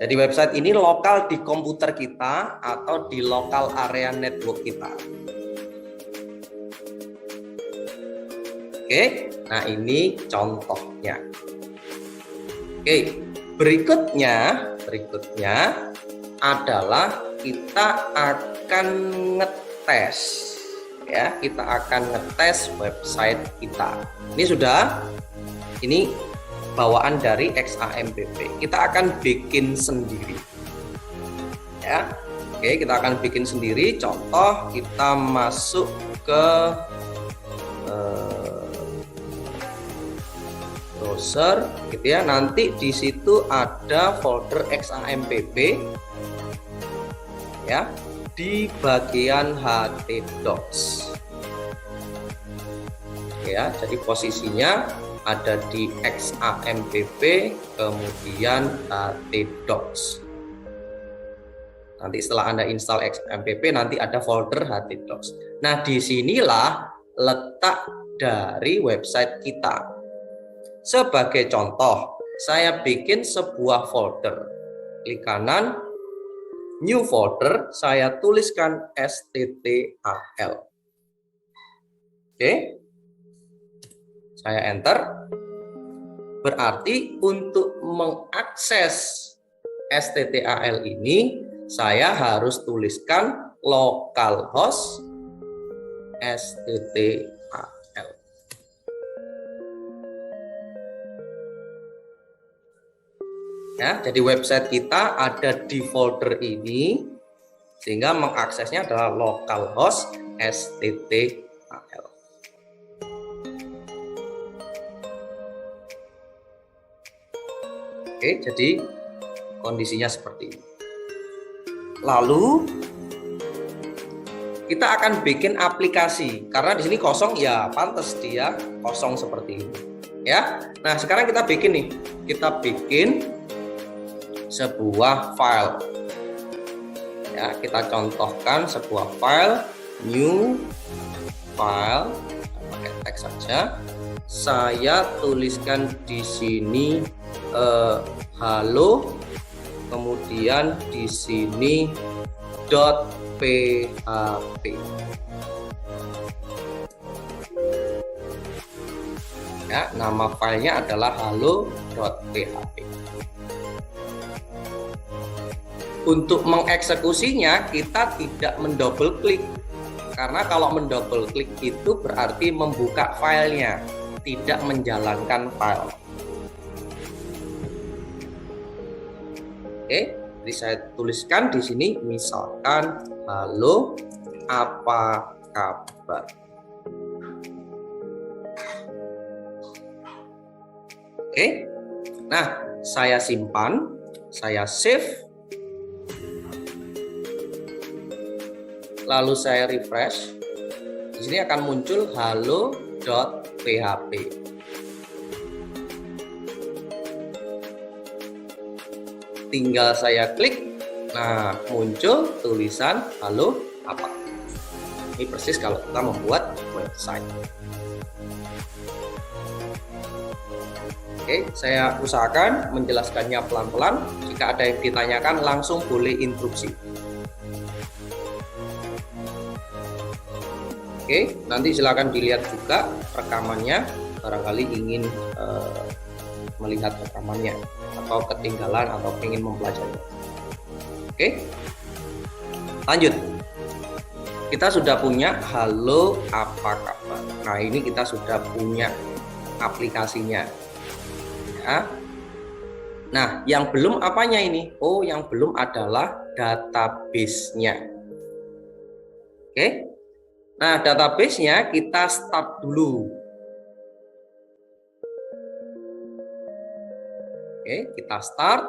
Jadi website ini lokal di komputer kita atau di lokal area network kita. Oke, nah ini contohnya. Oke, berikutnya adalah kita akan ngetes, ya, kita akan ngetes website kita. Ini bawaan dari XAMPP. Kita akan bikin sendiri, ya. Oke, kita akan bikin sendiri. Contoh, kita masuk ke browser, gitu ya. Nanti di situ ada folder XAMPP, ya, di bagian htdocs. Ya, jadi posisinya ada di XAMPP kemudian htdocs. Nanti setelah Anda install XAMPP nanti ada folder htdocs. Nah, disinilah letak dari website kita. Sebagai contoh, saya bikin sebuah folder. Klik kanan, new folder, saya tuliskan sttal. Oke. Saya enter. Berarti untuk mengakses sttal ini, saya harus tuliskan localhost sttal. Ya, jadi website kita ada di folder ini, sehingga mengaksesnya adalah localhost sttal. Oke, jadi kondisinya seperti ini. Lalu kita akan bikin aplikasi, karena di sini kosong, ya pantas dia kosong seperti ini. Ya, nah sekarang kita bikin nih, kita bikin sebuah file. Ya, kita contohkan sebuah file, new file, pakai teks saja. Saya tuliskan di sini halo, kemudian di sini .php. Ya, nama filenya adalah halo.php. Untuk mengeksekusinya kita tidak mendouble klik. Karena kalau mendouble klik itu berarti membuka filenya, tidak menjalankan file. Oke, jadi saya tuliskan di sini misalkan halo, apa kabar? Oke. Nah, saya simpan, saya save. Lalu saya refresh. Di sini akan muncul halo.php. Tinggal saya klik. Nah, muncul tulisan halo apa. Ini persis kalau kita membuat website. Oke, saya usahakan menjelaskannya pelan-pelan. Jika ada yang ditanyakan, langsung boleh interupsi. Oke, nanti silakan dilihat juga rekamannya. Barangkali ingin melihat rekamannya atau ketinggalan atau ingin mempelajari. Oke, lanjut. Kita sudah punya halo apa kabar. Nah, ini kita sudah punya aplikasinya. Ya. Nah, yang belum apanya ini? Oh, yang belum adalah database-nya. Oke. Nah, database-nya kita start dulu. Oke, kita start.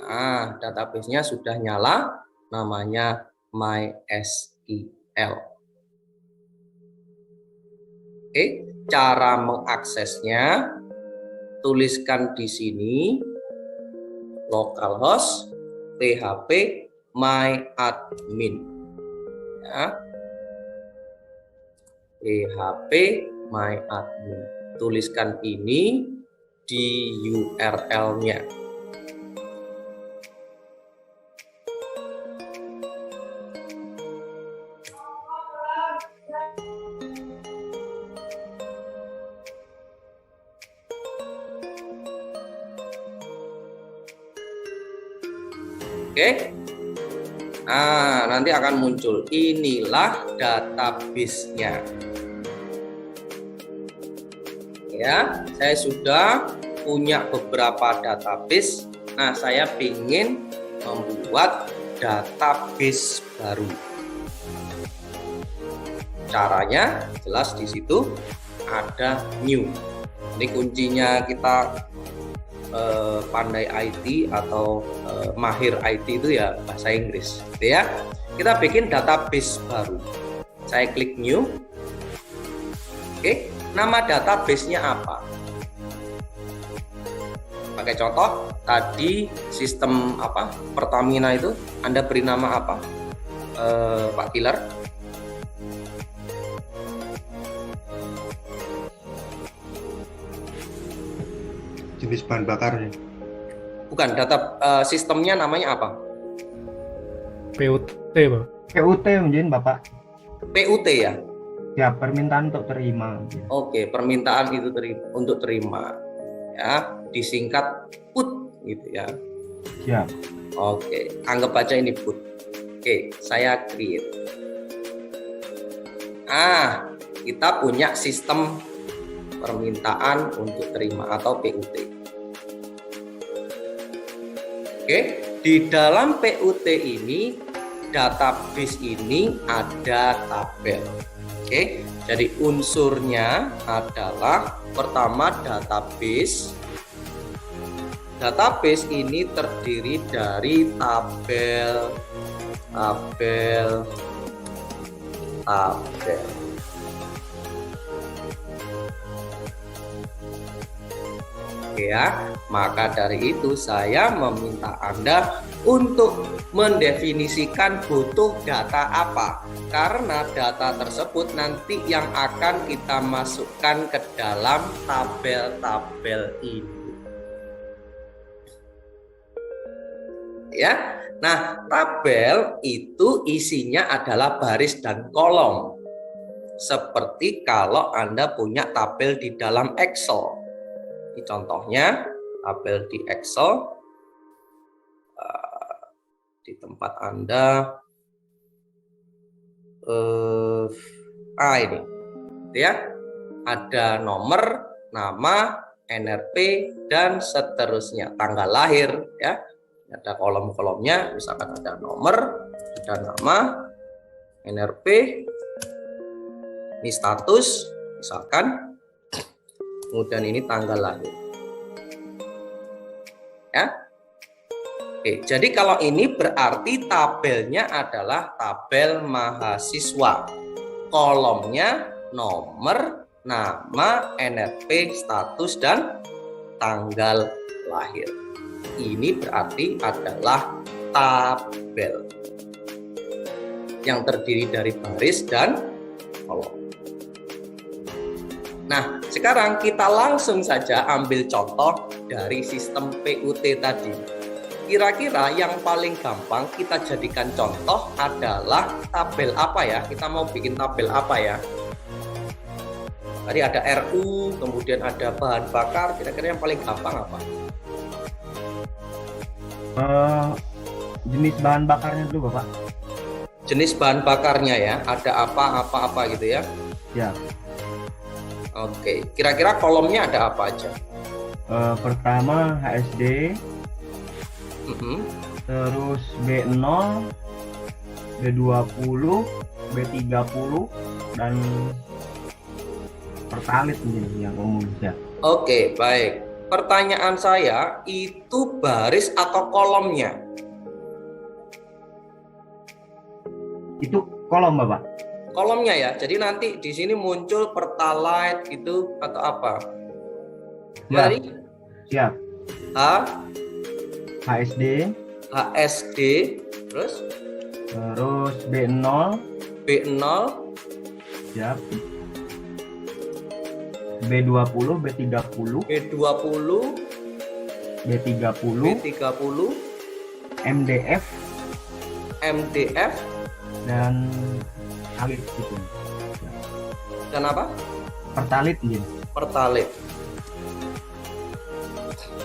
Nah, database-nya sudah nyala, namanya MySQL. Oke, cara mengaksesnya tuliskan di sini localhost php myadmin. Ya. php myadmin. Tuliskan ini di URL-nya. Oke. Nah, nanti akan muncul inilah database-nya. Ya, saya sudah punya beberapa database. Nah, saya ingin membuat database baru. Caranya jelas di situ ada new. Ini kuncinya kita pandai IT atau mahir IT itu ya bahasa Inggris, gitu ya. Kita bikin database baru. Saya klik new. Oke, nama database-nya apa? Pakai contoh tadi sistem apa Pertamina itu, Anda beri nama apa, Pak Tiler? Jenis bahan bakar ya? Bukan, data sistemnya namanya apa? PUT, Pak. PUT mungkin Bapak. PUT ya? Ya, permintaan untuk terima. Oke, permintaan itu untuk terima. Ya, disingkat PUT gitu ya. Siap. Oke, anggap aja ini PUT. Oke, saya create. Kita punya sistem permintaan untuk terima atau PUT. Oke, di dalam PUT ini, database ini ada tabel. Oke, jadi unsurnya adalah pertama database. Database ini terdiri dari tabel. Ya, maka dari itu saya meminta Anda untuk mendefinisikan butuh data apa, karena data tersebut nanti yang akan kita masukkan ke dalam tabel-tabel ini. Ya, nah tabel itu isinya adalah baris dan kolom, seperti kalau Anda punya tabel di dalam Excel. Ini contohnya tabel di Excel. di tempat Anda. Ini ya, ada nomor, nama, NRP, dan seterusnya, tanggal lahir ya. Ada kolom-kolomnya, misalkan ada nomor, ada nama, NRP, ini status misalkan, kemudian ini tanggal lahir ya. Oke, jadi kalau ini berarti tabelnya adalah tabel mahasiswa, kolomnya nomor, nama, NRP, status, dan tanggal lahir. Ini berarti adalah tabel yang terdiri dari baris dan kolom. Nah, sekarang kita langsung saja ambil contoh dari sistem PUT tadi. Kira-kira yang paling gampang kita jadikan contoh adalah tabel apa ya? Kita mau bikin tabel apa ya? Tadi ada RU, kemudian ada bahan bakar. Kira-kira yang paling gampang apa? Jenis bahan bakarnya dulu, Bapak. Jenis bahan bakarnya ya. Ada apa gitu ya? Ya. Oke. Kira-kira kolomnya ada apa aja? Pertama HSD, terus B0, B20, B30, dan pertalit ini yang umum ya. Oke, baik. Pertanyaan saya, itu baris atau kolomnya? Itu kolom, Bapak. Kolomnya ya. Jadi nanti di sini muncul pertalite gitu atau apa? Ya. Tadi Siap. HSD, HSD, terus B0, B0, siap. B20, B30, B20, B30, B30, MDF, MDF, dan talit gitu. dan apa? Pertalit gitu. Pertalite.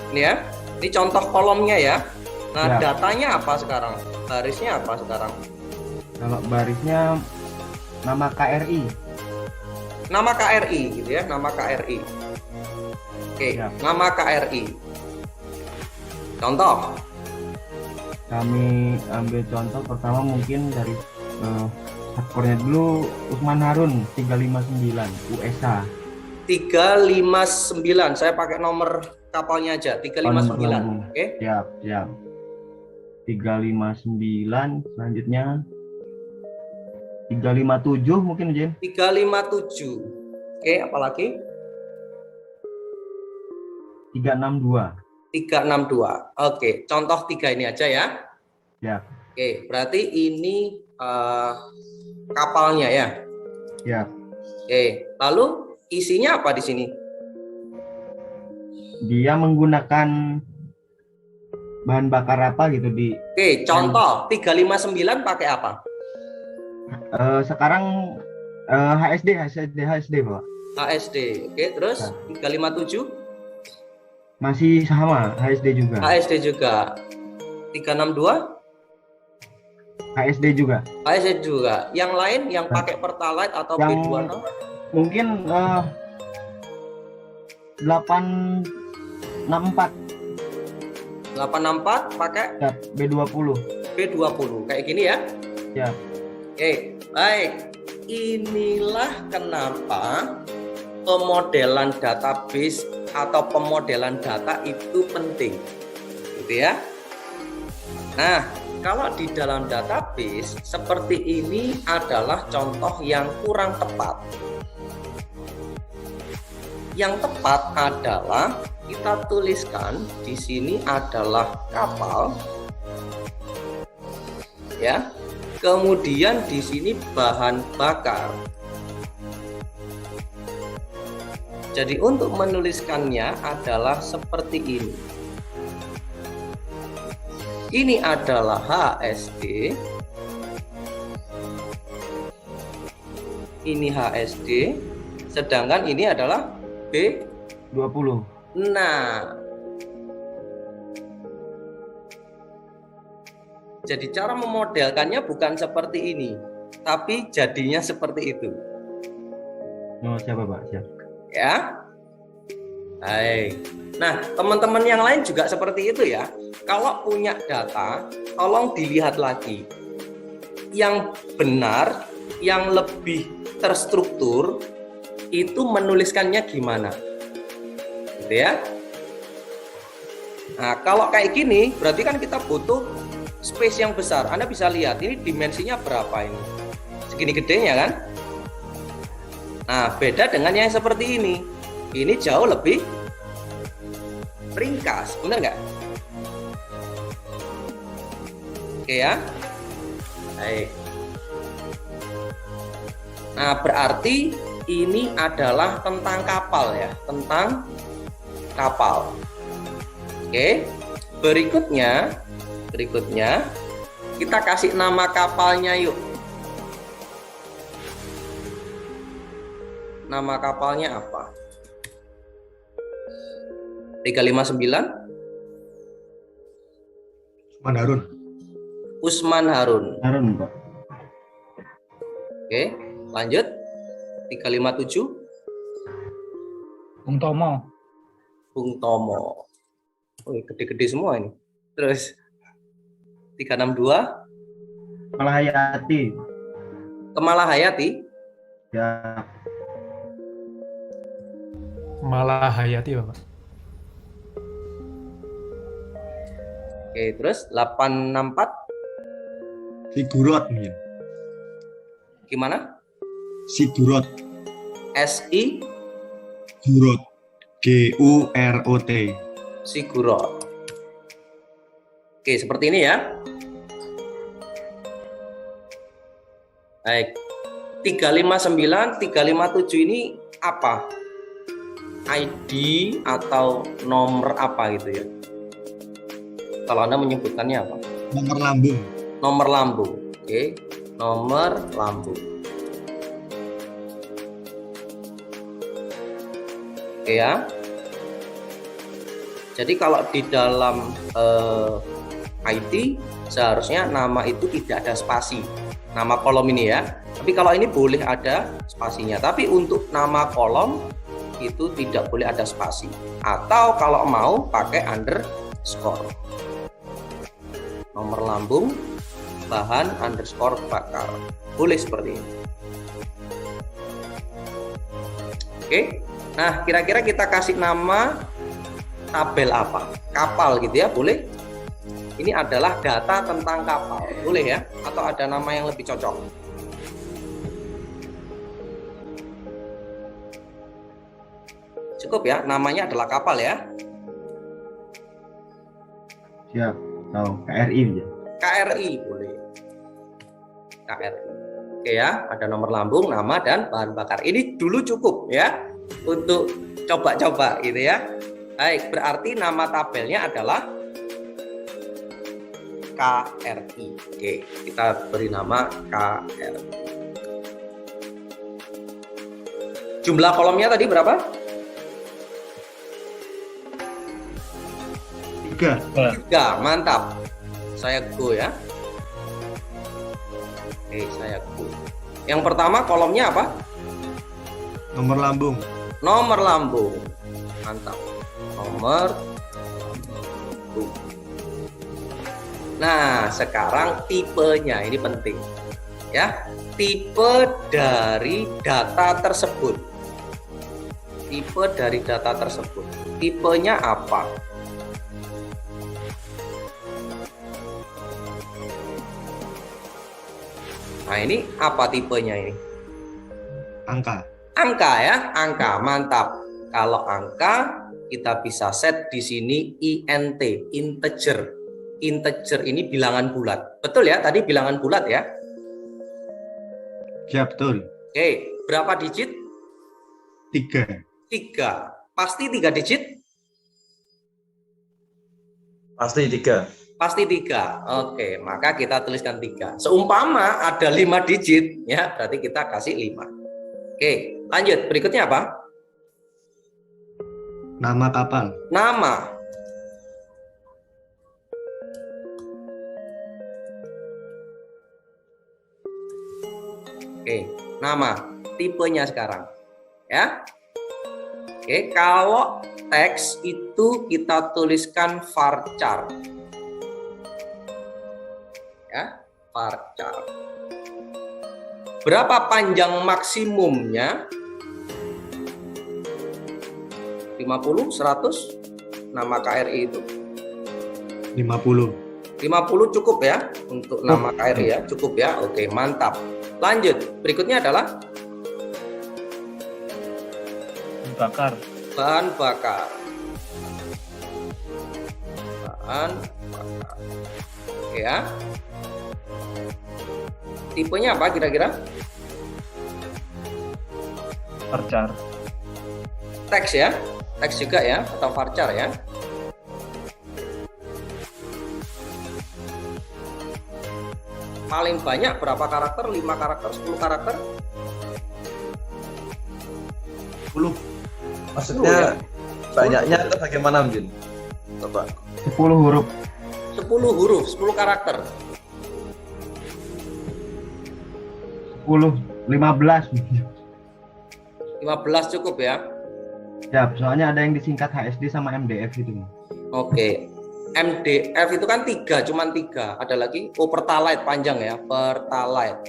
Ini ya. Ini contoh kolomnya ya. Nah, Ya. datanya apa sekarang? Barisnya apa sekarang? Kalau barisnya nama KRI. Nama KRI gitu ya, nama KRI. Oke, Ya. nama KRI. Contoh. Kami ambil contoh pertama mungkin dari hardcore-nya dulu, Usman Harun 359 USA. 359. Saya pakai nomor kapalnya aja, 359. Oke. Siap. 359, selanjutnya 357 mungkin, Jen. 357. Oke, apalagi? 362. 362. Oke, contoh 3 ini aja ya. Ya. Oke, berarti ini kapalnya ya. Ya. Oke, lalu isinya apa di sini? Dia menggunakan bahan bakar apa gitu di Oke, contoh 359 pakai apa? sekarang HSD, Pak. HSD. Oke, terus 357 Masih sama, HSD juga. HSD juga. 362 HSD juga. HSD juga. Yang lain yang pakai pertalite atau Yang B20? mungkin 864 864 pakai ya, B20. B20. Kayak gini ya. Ya. Oke, baik. Inilah kenapa pemodelan database atau pemodelan data itu penting. Gitu ya. Nah, kalau di dalam database seperti ini adalah contoh yang kurang tepat. Yang tepat adalah kita tuliskan di sini adalah kapal, ya. Kemudian di sini bahan bakar. Jadi untuk menuliskannya adalah seperti ini. Ini adalah HSD. Ini HSD. Sedangkan ini adalah B20. Nah, Jadi cara memodelkannya bukan seperti ini, tapi jadinya seperti itu. Oh, siapa Pak? Siap. Ya. Baik. Nah, teman-teman yang lain juga seperti itu ya. Kalau punya data, tolong dilihat lagi. Yang benar, yang lebih terstruktur, itu menuliskannya gimana. Gitu ya. Nah, kalau kayak gini, berarti kan kita butuh space yang besar. Anda bisa lihat, ini dimensinya berapa ini. Segini gedenya kan? Nah, beda dengan yang seperti ini. Ini jauh lebih ringkas, benar nggak? Oke ya. Baik. Nah, berarti ini adalah tentang kapal ya, tentang kapal. Oke. Berikutnya kita kasih nama kapalnya yuk. Nama kapalnya apa? 359 Usman Harun. Usman Harun. Harun Pak. Oke, lanjut. 357 Bung Tomo. Bung Tomo. Oh, gede-gede semua ini. Terus 362 Malahayati. Kemalahayati. Ya. Malahayati Bapak. Oke, terus 864 Sigurot mungkin. gimana? Sigurot. SI Gurot. GUROT. Sigurot. Oke, seperti ini ya. Baik. 359, 357 ini apa? ID atau nomor apa gitu ya? Kalau Anda menyebutkannya apa? Nomor lambung. Nomor lambung. Oke, nomor lambung. Oke ya. Jadi kalau di dalam ID seharusnya nama itu tidak ada spasi. Nama kolom ini ya. Tapi kalau ini boleh ada spasinya. Tapi untuk nama kolom itu tidak boleh ada spasi. Atau kalau mau pakai underscore. Nomor lambung, bahan underscore bakar. Boleh seperti ini. Oke. Nah, kira-kira kita kasih nama tabel apa? Kapal gitu ya, boleh? Ini adalah data tentang kapal. Boleh ya? Atau ada nama yang lebih cocok? Cukup ya, namanya adalah kapal ya. Siap. Tahu KRI aja. KRI boleh. KRI. Oke ya, ada nomor lambung, nama dan bahan bakar. Ini dulu cukup ya untuk coba-coba gitu ya. Baik, berarti nama tabelnya adalah KRI. Oke, kita beri nama KRI. Jumlah kolomnya tadi berapa? 3. 3, mantap. Saya go ya. Oke, saya go. Yang pertama kolomnya apa? Nomor lambung. Nomor lambung. Mantap. Nomor lambung. Nah, sekarang tipenya ini penting. Ya, tipe dari data tersebut. Tipe dari data tersebut. Tipenya apa? Nah, ini apa tipenya ini? Angka. Angka ya, angka. Mantap. Kalau angka kita bisa set di sini int, integer. Integer ini bilangan bulat. Betul ya? Tadi bilangan bulat ya. Ya, betul. Oke, berapa digit? 3. 3. Pasti 3 digit? Pasti 3. Pasti 3. Oke, maka kita tuliskan 3. Seumpama ada 5 digit, ya berarti kita kasih 5. Oke, lanjut. Berikutnya apa? Nama kapal. Nama. nama, tipenya sekarang. Ya. Oke, kalau teks itu kita tuliskan varchar. Ya, varchar. Berapa panjang maksimumnya? 50, 100 nama KRI itu? 50. 50 cukup ya untuk nama KRI ya, cukup ya. Oke, mantap. Lanjut, berikutnya adalah bakar. bahan bakar. Bahan bakar. Oke ya. Tipenya apa kira-kira? Varchar. Teks ya? Teks juga ya atau varchar ya? Paling banyak berapa karakter? 5 karakter, 10 karakter? 10. Maksudnya banyaknya itu bagaimana, Mjun? Bapak. 10 huruf. 10 huruf, 10 karakter. 10, 15. 15 cukup ya? Ya, soalnya ada yang disingkat HSD sama MDF itu. Oke. MDF itu kan 3, cuman 3. Ada lagi? Oh, Pertalite panjang ya, Pertalite.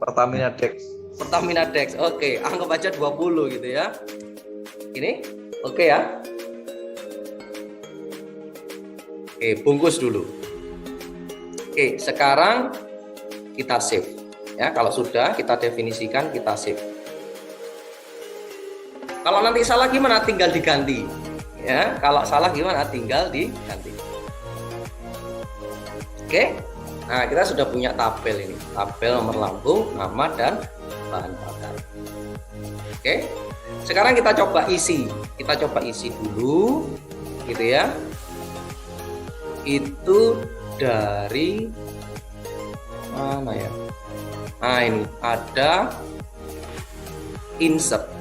Pertamina Dex. Pertamina Dex. Oke, anggap aja 20 gitu ya. Ini oke ya. Oke, bungkus dulu. Oke, sekarang kita save. Ya, kalau sudah kita definisikan, kita save. Kalau nanti salah gimana? Tinggal diganti. Ya, kalau salah gimana? Tinggal diganti. Oke. Nah, kita sudah punya tabel ini. Tabel nomor lambung, nama dan bahan bakar. Oke. Sekarang kita coba isi. Kita coba isi dulu gitu ya. Itu dari mana ya? Nah, ini ada insert.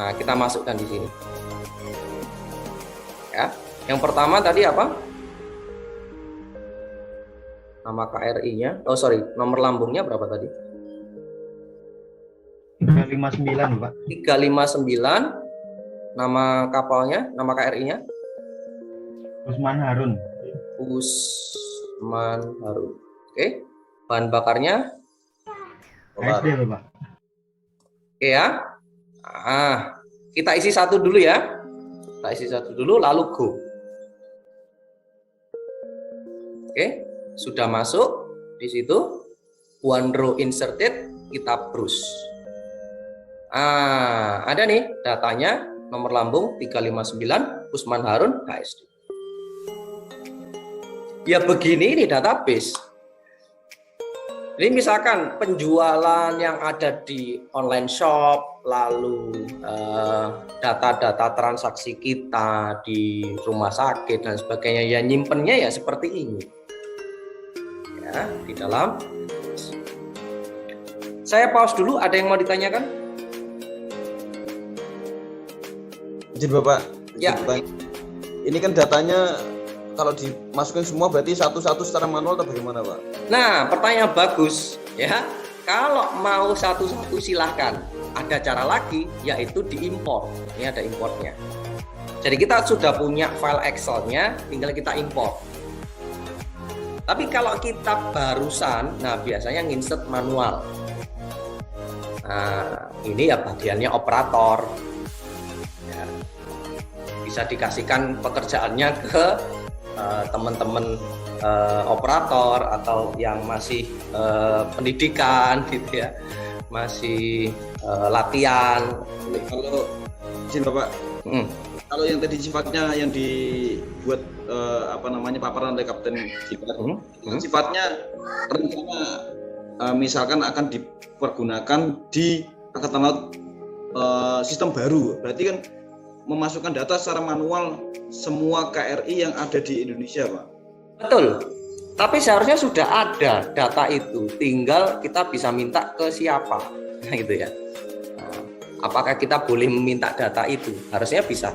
Nah, kita masukkan di sini. Ya. Yang pertama tadi apa? Nama KRI-nya. Oh, sorry, nomor lambungnya berapa tadi? 359, Pak. 359. Nama kapalnya, nama KRI-nya? Usman Harun. Usman Harun. Oke. Bahan bakarnya? HSD, Bapak. Oke ya. Kita isi satu dulu ya. Kita isi satu dulu, lalu go. Oke, sudah masuk di situ. One row inserted, kita browse. Ada nih datanya, nomor lambung 359, Usman Harun, HSD. Ya begini ini database. Ini misalkan penjualan yang ada di online shop, lalu data-data transaksi kita di rumah sakit dan sebagainya, ya nyimpennya ya seperti ini. Ya, di dalam. Saya pause dulu, ada yang mau ditanyakan? Izin Bapak. Ya. Ini kan datanya kalau dimasukin semua berarti satu-satu secara manual atau bagaimana, Pak? Nah, pertanyaan bagus ya. Kalau mau satu-satu silahkan. Ada cara lagi, yaitu diimpor. Ini ada importnya. Jadi kita sudah punya file Excel-nya, tinggal kita import. Tapi kalau kita barusan, nah biasanya nginsert manual. Nah, ini ya bagiannya operator. Ya. Bisa dikasihkan pekerjaannya ke teman-teman operator atau yang masih pendidikan gitu ya, masih latihan. Kalau izin Bapak, kalau yang tadi sifatnya yang dibuat paparan oleh Kapten Jipat, sifatnya rencana misalkan akan dipergunakan di Angkatan Laut sistem baru, berarti kan memasukkan data secara manual semua KRI yang ada di Indonesia, Pak. Betul. Tapi seharusnya sudah ada data itu, tinggal kita bisa minta ke siapa, nah, gitu ya. Nah, apakah kita boleh meminta data itu? Harusnya bisa.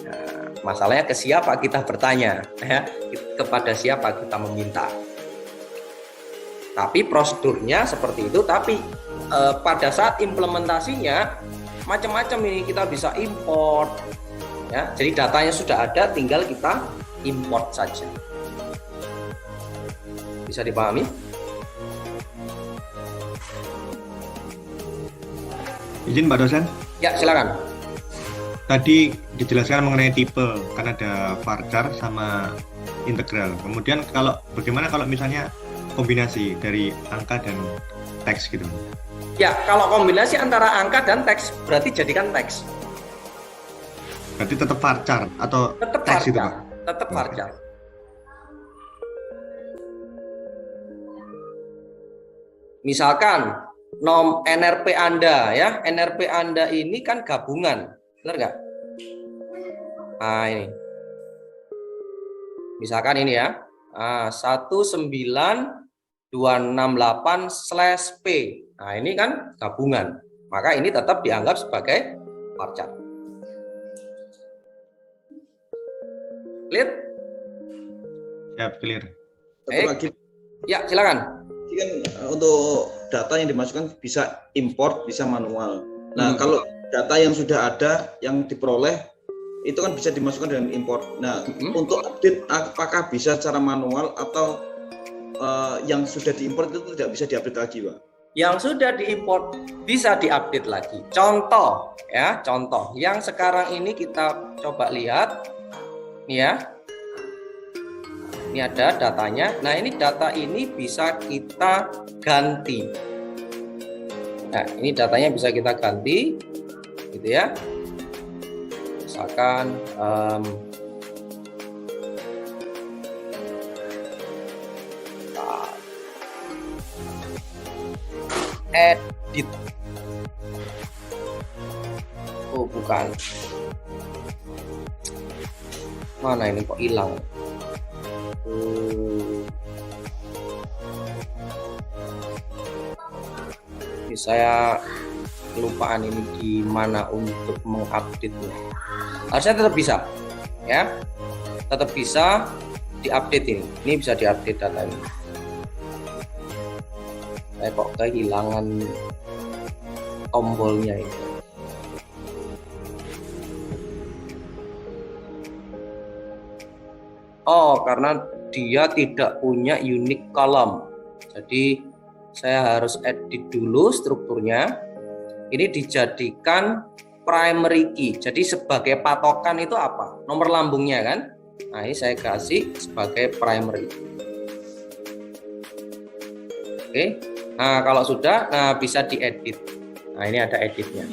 Nah, masalahnya ke siapa kita bertanya, ya? Kepada siapa kita meminta. Tapi prosedurnya seperti itu, tapi pada saat implementasinya macam-macam ini, kita bisa import ya. Jadi datanya sudah ada, tinggal kita import saja. Bisa dipahami? Izin Pak dosen. Ya, silakan. Tadi dijelaskan mengenai tipe, kan ada varchar sama integral. Kemudian bagaimana kalau misalnya kombinasi dari angka dan teks gitu? Ya, kalau kombinasi antara angka dan teks berarti jadikan teks. Berarti tetap varchar atau Tetap teks itu, varchar. Pak? Tetap varchar. Misalkan NRP Anda ya, NRP Anda ini kan gabungan, benar nggak? Nah ini, misalkan ini ya, 19268/P. Nah ini kan gabungan, maka ini tetap dianggap sebagai varchar. Clear? Ya, clear. Satu lagi, Ya silakan. ini kan untuk data yang dimasukkan bisa import, bisa manual. Nah, kalau data yang sudah ada, yang diperoleh, itu kan bisa dimasukkan dengan import. Nah, untuk update, apakah bisa secara manual atau yang sudah diimport itu tidak bisa diupdate lagi, Pak? Yang sudah diimport bisa diupdate lagi. Contoh ya, contoh yang sekarang ini kita coba lihat nih ya. Ini ada datanya. Nah, ini data ini bisa kita ganti. Nah, ini datanya bisa kita ganti gitu ya. Misalkan edit. Oh, bukan. Mana ini kok hilang? Ini saya kelupaan ini di mana untuk mengupdate-nya. Harusnya tetap bisa, ya, tetap bisa diupdate ini. Ini bisa diupdate data ini. Saya kok kehilangan tombolnya ini. Oh, karena dia tidak punya unique column. Jadi saya harus edit dulu strukturnya. Ini dijadikan primary key. Jadi sebagai patokan itu apa? Nomor lambungnya kan? Nah, ini saya kasih sebagai primary key. Oke. Nah, kalau sudah, bisa diedit. Nah, ini ada editnya.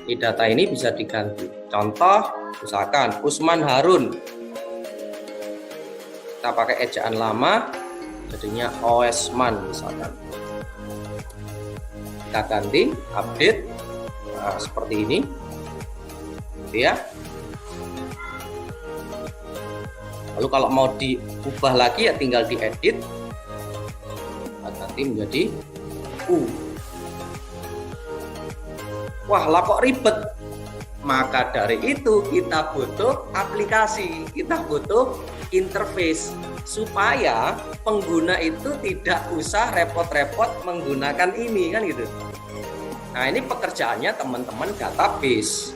Ini data ini bisa diganti. Contoh, misalkan Usman Harun. Kita pakai ejaan lama, jadinya Osman misalkan. Kita ganti, update, nah, seperti ini, gitu ya. Lalu kalau mau diubah lagi ya tinggal diedit, nanti menjadi U. Wah, lah kok ribet. Maka dari itu kita butuh aplikasi, kita butuh interface supaya pengguna itu tidak usah repot-repot menggunakan ini kan gitu. Nah, ini pekerjaannya teman-teman database.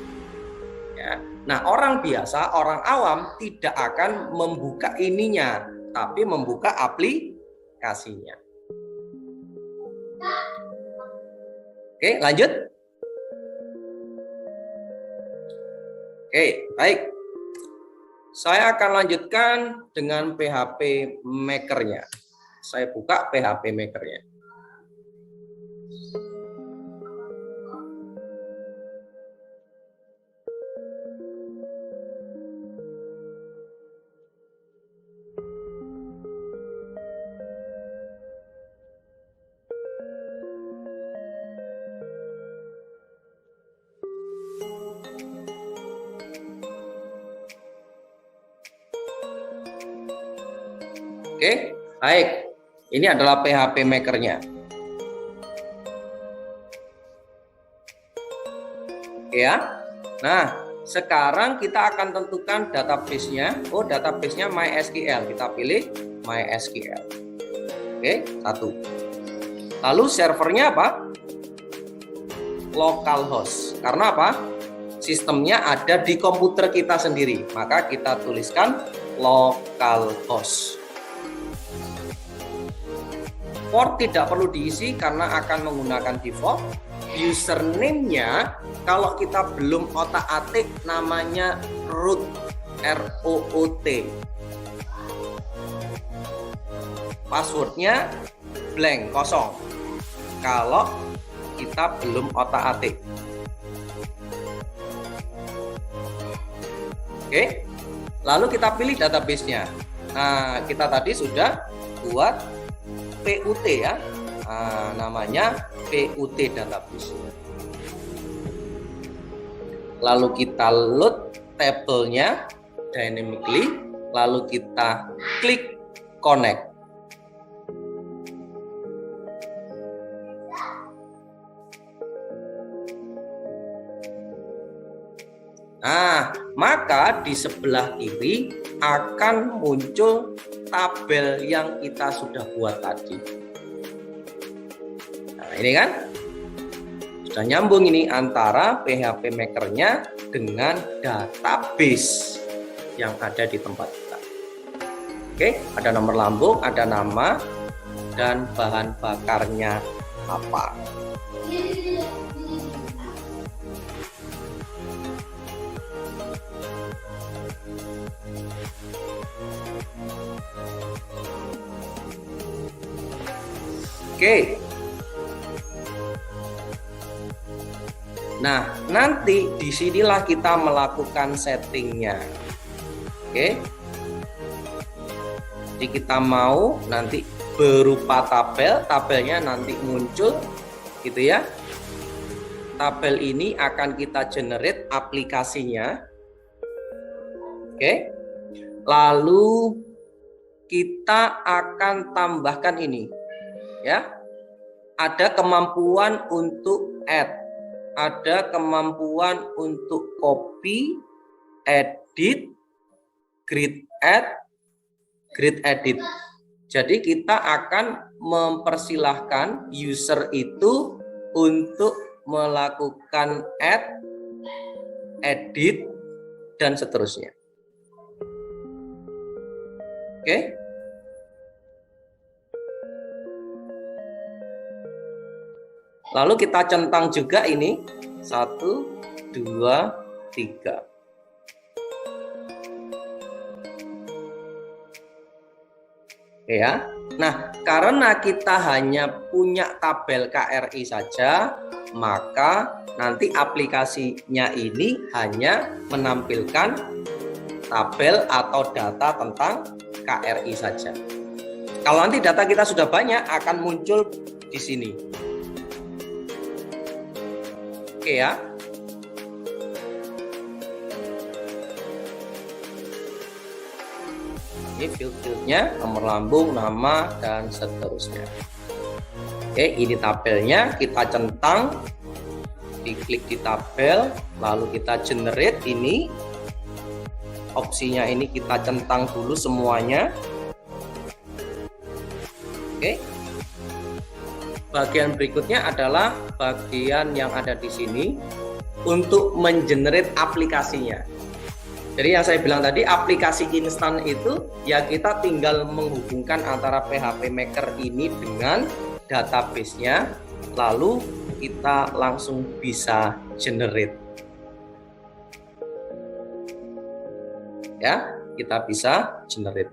Ya. Nah, orang biasa, orang awam tidak akan membuka ininya, tapi membuka aplikasinya. Oke, lanjut. Oke, baik. Saya akan lanjutkan dengan PHP Maker-nya. Saya buka PHP Maker-nya. Oke, baik. Ini adalah PHP Maker-nya. Oke ya. Nah, sekarang kita akan tentukan database-nya. Oh, database-nya MySQL. Kita pilih MySQL. Oke, satu. Lalu servernya apa? Localhost. Karena apa? Sistemnya ada di komputer kita sendiri. Maka kita tuliskan localhost. Port tidak perlu diisi karena akan menggunakan default. Username-nya kalau kita belum otak-atik namanya root, ROOT. Passwordnya blank, kosong. Kalau kita belum otak-atik. Oke. Lalu kita pilih database-nya. Nah, kita tadi sudah buat PUT ya. Nah, namanya PUT database. Lalu kita load table-nya dynamically, lalu kita klik connect. Nah, maka di sebelah kiri akan muncul tabel yang kita sudah buat tadi. Nah, ini kan sudah nyambung ini antara PHP Maker-nya dengan database yang ada di tempat kita. Oke, ada nomor lambung, ada nama, dan bahan bakarnya apa. Oke. Nah, nanti disinilah kita melakukan settingnya. Oke. Jadi kita mau nanti berupa tabel, tabelnya nanti muncul gitu ya. Tabel ini akan kita generate aplikasinya. Oke. Lalu kita akan tambahkan ini. Ya, ada kemampuan untuk add, ada kemampuan untuk copy, edit, grid add, grid edit. Jadi kita akan mempersilahkan user itu untuk melakukan add, edit, dan seterusnya. Oke. Lalu kita centang juga ini 1, 2, 3. Ya. Nah, karena kita hanya punya tabel KRI saja, maka nanti aplikasinya ini hanya menampilkan tabel atau data tentang KRI saja. Kalau nanti data kita sudah banyak, akan muncul di sini. Oke ya. Ini field-fieldnya, nomor lambung, nama, dan seterusnya. Oke, ini tabelnya, kita centang, diklik di tabel, lalu kita generate ini. Opsinya ini kita centang dulu semuanya. Oke. Bagian berikutnya adalah bagian yang ada di sini untuk mengenerate aplikasinya. Jadi yang saya bilang tadi, aplikasi instan itu ya kita tinggal menghubungkan antara PHP Maker ini dengan database-nya, lalu kita langsung bisa generate. Ya, kita bisa generate.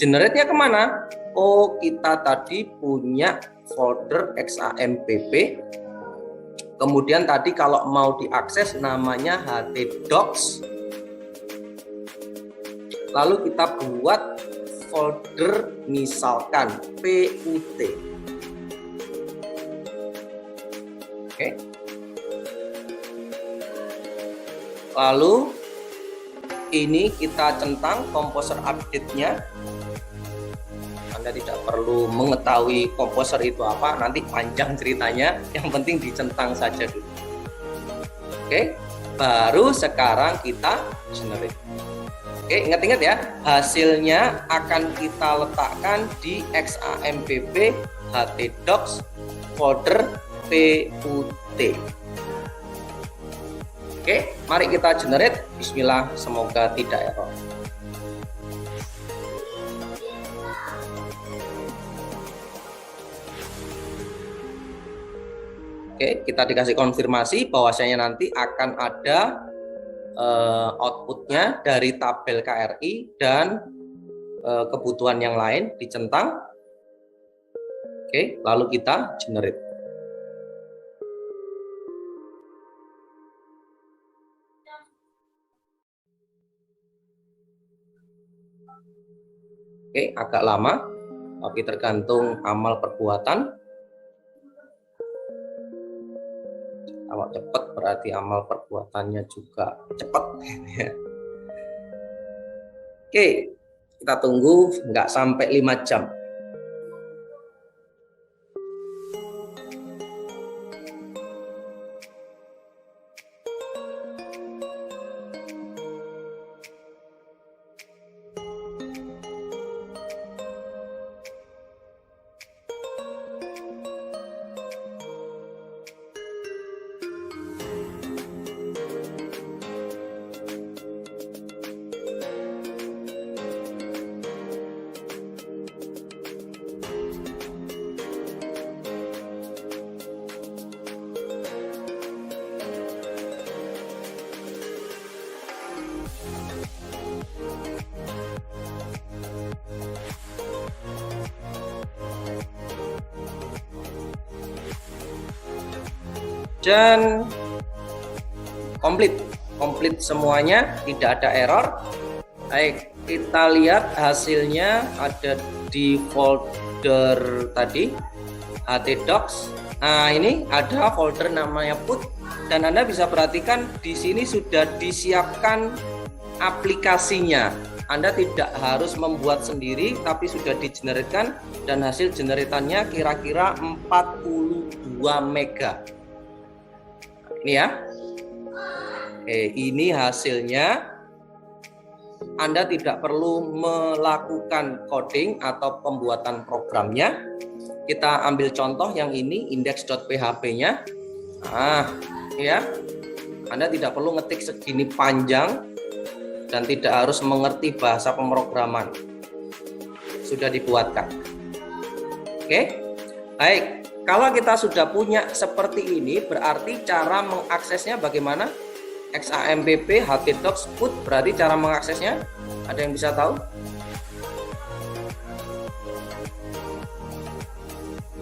Generate-nya kemana? Oh, kita tadi punya folder XAMPP. Kemudian tadi kalau mau diakses namanya htdocs. Lalu kita buat folder misalkan PUT. Oke. Lalu ini kita centang Composer update-nya. Anda tidak perlu mengetahui Composer itu apa, nanti panjang ceritanya, yang penting dicentang saja dulu. Oke, baru sekarang kita generate. Oke, ingat-ingat ya, hasilnya akan kita letakkan di XAMPP htdocs folder PUT. Oke, mari kita generate. Bismillah, semoga tidak error. Oke, kita dikasih konfirmasi bahwasanya nanti akan ada outputnya dari tabel KRI dan kebutuhan yang lain dicentang. Oke, lalu kita generate. Oke, agak lama, tapi tergantung amal perbuatan. Kalau cepat berarti amal perbuatannya juga cepat. Oke, kita tunggu nggak sampai 5 jam. Dan komplit semuanya, tidak ada error. Baik, kita lihat hasilnya ada di folder tadi htdocs. Nah, ini ada folder namanya put, dan Anda bisa perhatikan di sini sudah disiapkan aplikasinya. Anda tidak harus membuat sendiri, tapi sudah digeneratkan, dan hasil generatannya kira-kira 42 mega. Ini ya. Oke, ini hasilnya. Anda tidak perlu melakukan coding atau pembuatan programnya. Kita ambil contoh yang ini, index.php-nya. Nah, ya. Anda tidak perlu ngetik segini panjang dan tidak harus mengerti bahasa pemrograman. Sudah dibuatkan. Oke. Baik. Kalau kita sudah punya seperti ini, berarti cara mengaksesnya bagaimana? XAMPP htdocs put, berarti cara mengaksesnya ada yang bisa tahu?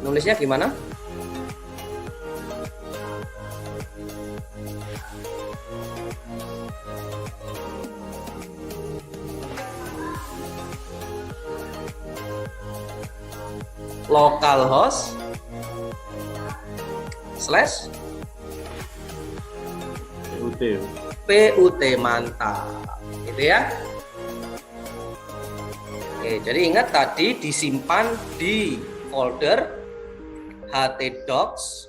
Nulisnya gimana? Localhost slash PUT, mantap, gitu ya. Oke, jadi ingat tadi disimpan di folder htdocs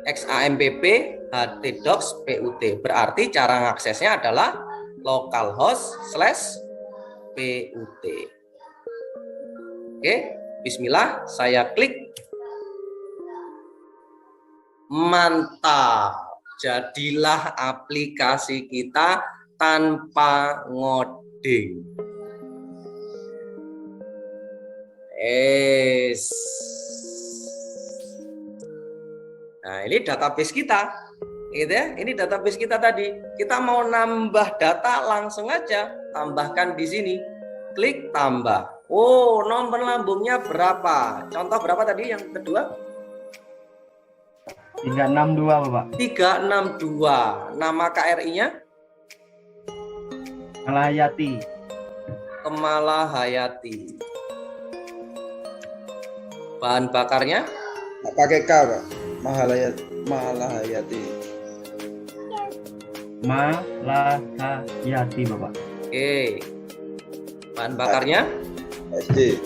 XAMPP htdocs PUT. Berarti cara mengaksesnya adalah localhost slash PUT. Oke, bismillah, saya klik. Mantap. Jadilah aplikasi kita tanpa ngoding. Nah, ini database kita. Gitu ya. Ini database kita tadi. Kita mau nambah data, langsung aja tambahkan di sini. Klik tambah. Oh, nomor lambungnya berapa? Contoh berapa tadi yang kedua? 362, Bapak. 362. Nama KRI-nya? Malahayati. Kemalahayati. Bahan bakarnya? Pakai K, Pak. Malahayati. Malahayati, Bapak. Oke. Bahan bakarnya? SD.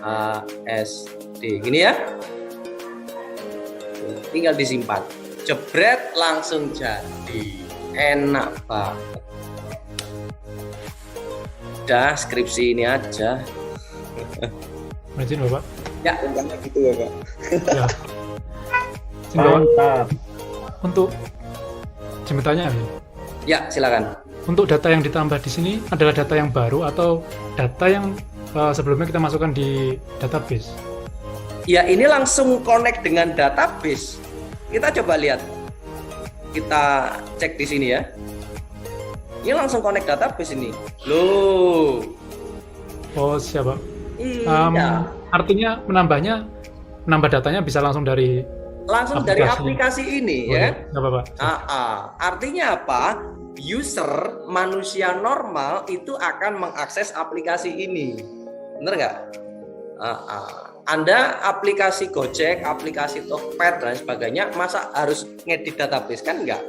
ASD. Gini ya. Tinggal disimpan. Jebret langsung jadi. Enak banget. Sudah, skripsi ini aja. Izin Bapak. Ya, Contohnya gitu ya Pak. Ya. Izin Bapak, Mantap. untuk izin bertanya ini. ya silakan. Untuk data yang ditambah di sini adalah data yang baru atau data yang sebelumnya kita masukkan di database? Ya, ini langsung connect dengan database. Kita coba lihat. Kita cek di sini ya. Ini langsung connect database ini. Loh. Oh, siapa? Iya. Artinya menambah datanya bisa langsung dari Langsung dari aplikasi ini ya. Nggak apa-apa. Artinya apa? User manusia normal itu akan mengakses aplikasi ini. Bener nggak? Anda aplikasi Gojek, aplikasi Tokped dan sebagainya, masa harus ngedit database kan enggak?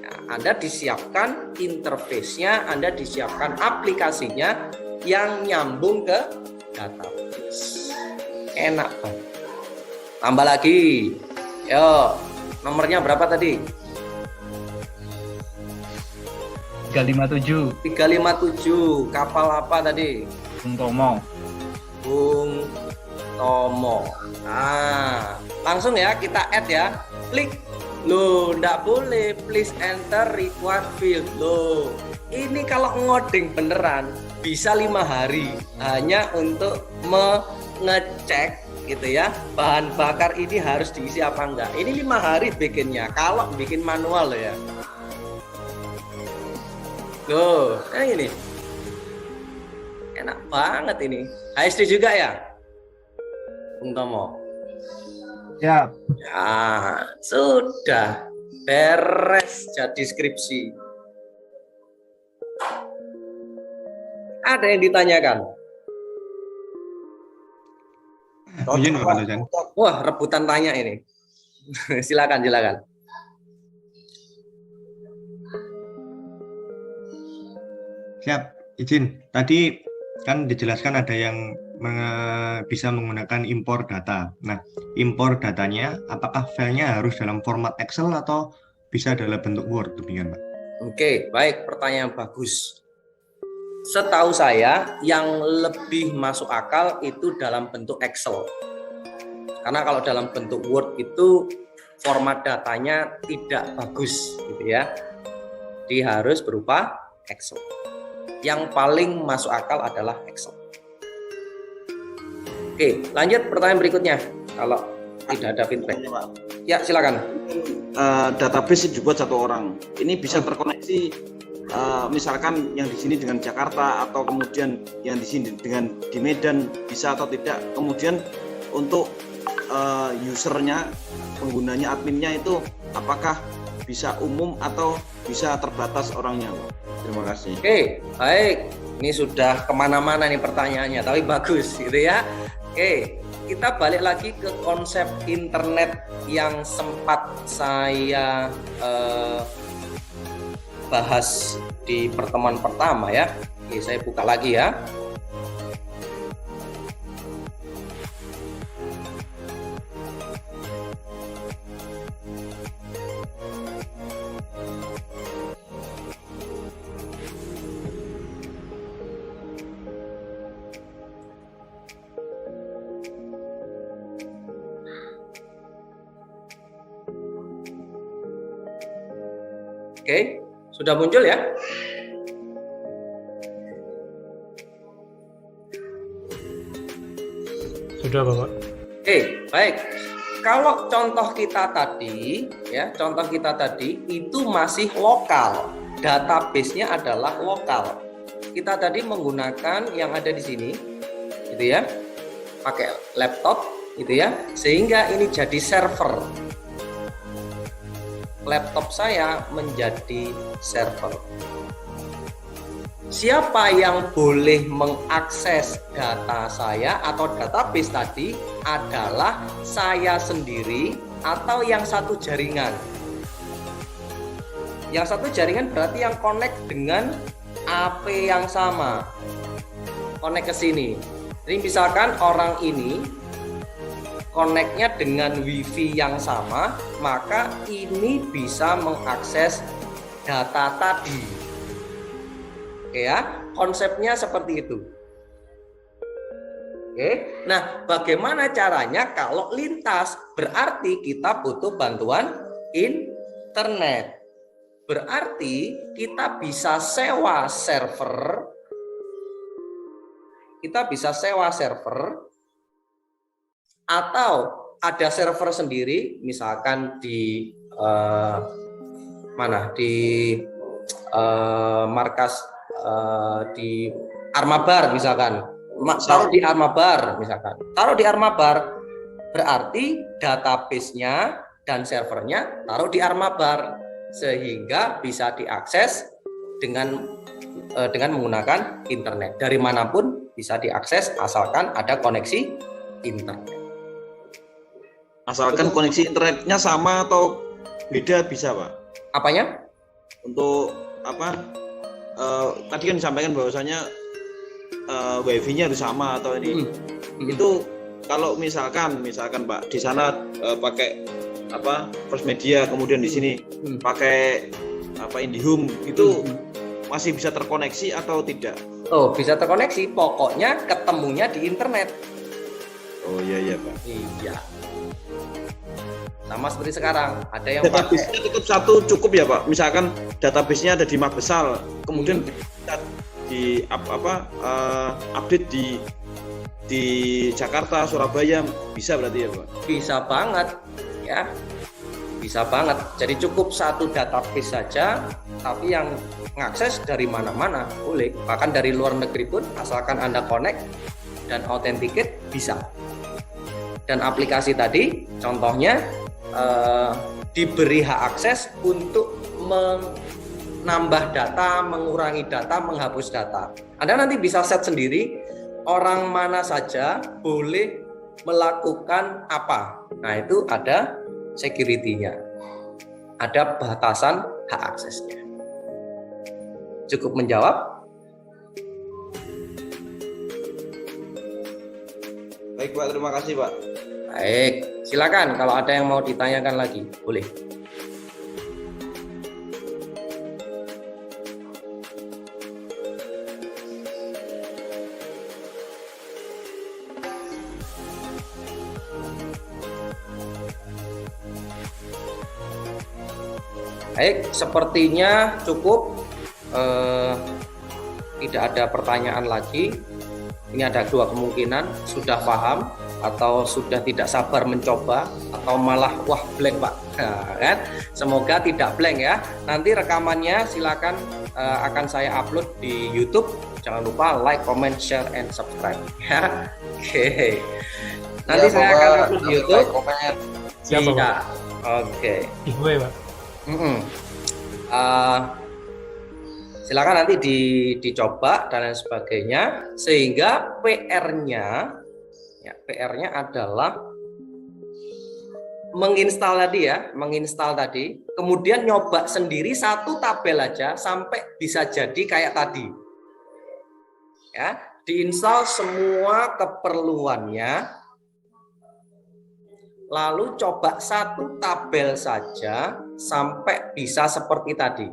Nah, Anda disiapkan interface-nya, Anda disiapkan aplikasinya yang nyambung ke database. Enak banget. Tambah lagi. Yo, nomornya berapa tadi? 357 357. Kapal apa tadi? Bung Tomo. Bung Tomo. Nah, langsung ya kita add ya. Klik. Loh, enggak boleh. Please enter required field. Loh, ini kalau ngoding beneran bisa 5 hari hanya untuk mengecek gitu ya. Bahan bakar ini harus diisi apa enggak. Ini 5 hari bikinnya. Kalau bikin manual loh ya. Loh, ini enak banget ini. HSD juga ya, Bung Tomo? Siap. Ya, sudah beres jadi skripsi. Ada yang ditanyakan? Izin Bapak dosen. Wah, rebutan tanya ini. Silakan. Siap, izin. Tadi kan dijelaskan ada yang bisa menggunakan impor data. Nah, impor datanya apakah filenya harus dalam format Excel atau bisa dalam bentuk Word, demikian Pak? Oke, baik, pertanyaan bagus. Setahu saya yang lebih masuk akal itu dalam bentuk Excel. Karena kalau dalam bentuk Word itu format datanya tidak bagus gitu ya. Jadi harus berupa Excel. Yang paling masuk akal adalah Excel. Oke, lanjut pertanyaan berikutnya. Kalau tidak ada feedback. Ya, silakan. Database dibuat 1 orang. Ini bisa terkoneksi misalkan yang di sini dengan Jakarta atau kemudian yang di sini dengan di Medan, bisa atau tidak. Kemudian untuk usernya, penggunanya, adminnya itu apakah bisa umum atau bisa terbatas orangnya? Terima kasih. Oke, baik. Ini sudah kemana-mana nih pertanyaannya, tapi bagus gitu ya. Oke, kita balik lagi ke konsep internet yang sempat saya bahas di pertemuan pertama ya. Oke, saya buka lagi ya. Oke, sudah muncul ya? Sudah Bapak. Oke, baik. Kalau contoh kita tadi, ya, contoh kita tadi itu masih lokal. Database-nya adalah lokal. Kita tadi menggunakan yang ada di sini, gitu ya, pakai laptop, gitu ya, sehingga ini jadi server. Laptop saya menjadi server. Siapa yang boleh mengakses data saya atau database tadi adalah saya sendiri atau yang satu jaringan. Yang satu jaringan berarti yang connect dengan AP yang sama. Connect ke sini. Jadi misalkan orang ini connect-nya dengan WiFi yang sama, maka ini bisa mengakses data tadi. Oke ya, konsepnya seperti itu. Oke, nah bagaimana caranya kalau lintas? Berarti kita butuh bantuan internet. Berarti kita bisa sewa server. Atau ada server sendiri, misalkan di markas di Armabar misalkan. Taruh di Armabar misalkan. Taruh di Armabar berarti database-nya dan servernya taruh di Armabar sehingga bisa diakses dengan menggunakan internet. Dari manapun bisa diakses asalkan ada koneksi internet. Asalkan koneksi internetnya sama atau beda bisa, Pak? Apanya? Untuk apa? Tadi kan disampaikan bahwasanya wifi-nya harus sama atau ini. Itu kalau misalkan Pak di sana pakai apa First Media, kemudian di sini pakai apa IndiHome, itu masih bisa terkoneksi atau tidak? Oh, bisa terkoneksi. Pokoknya ketemunya di internet. Oh iya Pak. Iya. Sama seperti sekarang, ada yang database-nya tetap satu cukup ya Pak. Misalkan database-nya ada di Mabesal, kemudian di update di Jakarta, Surabaya, bisa berarti ya Pak? Bisa banget ya. Bisa banget. Jadi cukup satu database saja, tapi yang mengakses dari mana-mana boleh. Bahkan dari luar negeri pun asalkan Anda connect dan authenticate bisa. Dan aplikasi tadi contohnya diberi hak akses untuk menambah data, mengurangi data, menghapus data. Anda nanti bisa set sendiri orang mana saja boleh melakukan apa. Nah, itu ada security-nya. Ada batasan hak aksesnya. Cukup menjawab? Baik Pak, terima kasih Pak. Baik, silakan kalau ada yang mau ditanyakan lagi, boleh. Baik, sepertinya cukup. Tidak ada pertanyaan lagi. Ini ada dua kemungkinan, sudah paham atau sudah tidak sabar mencoba, atau malah wah blank Pak. Nah, kan? Semoga tidak blank ya. Nanti rekamannya silakan akan saya upload di YouTube. Jangan lupa like, comment, share, and subscribe. Ya, oke. Nanti ya, saya akan upload di YouTube. Siapa Pak? Oke. Giveaway Pak. Silakan nanti dicoba dan lain sebagainya, sehingga PR-nya adalah menginstal tadi, kemudian nyoba sendiri satu tabel aja sampai bisa jadi kayak tadi. Ya, diinstal semua keperluannya, lalu coba satu tabel saja sampai bisa seperti tadi.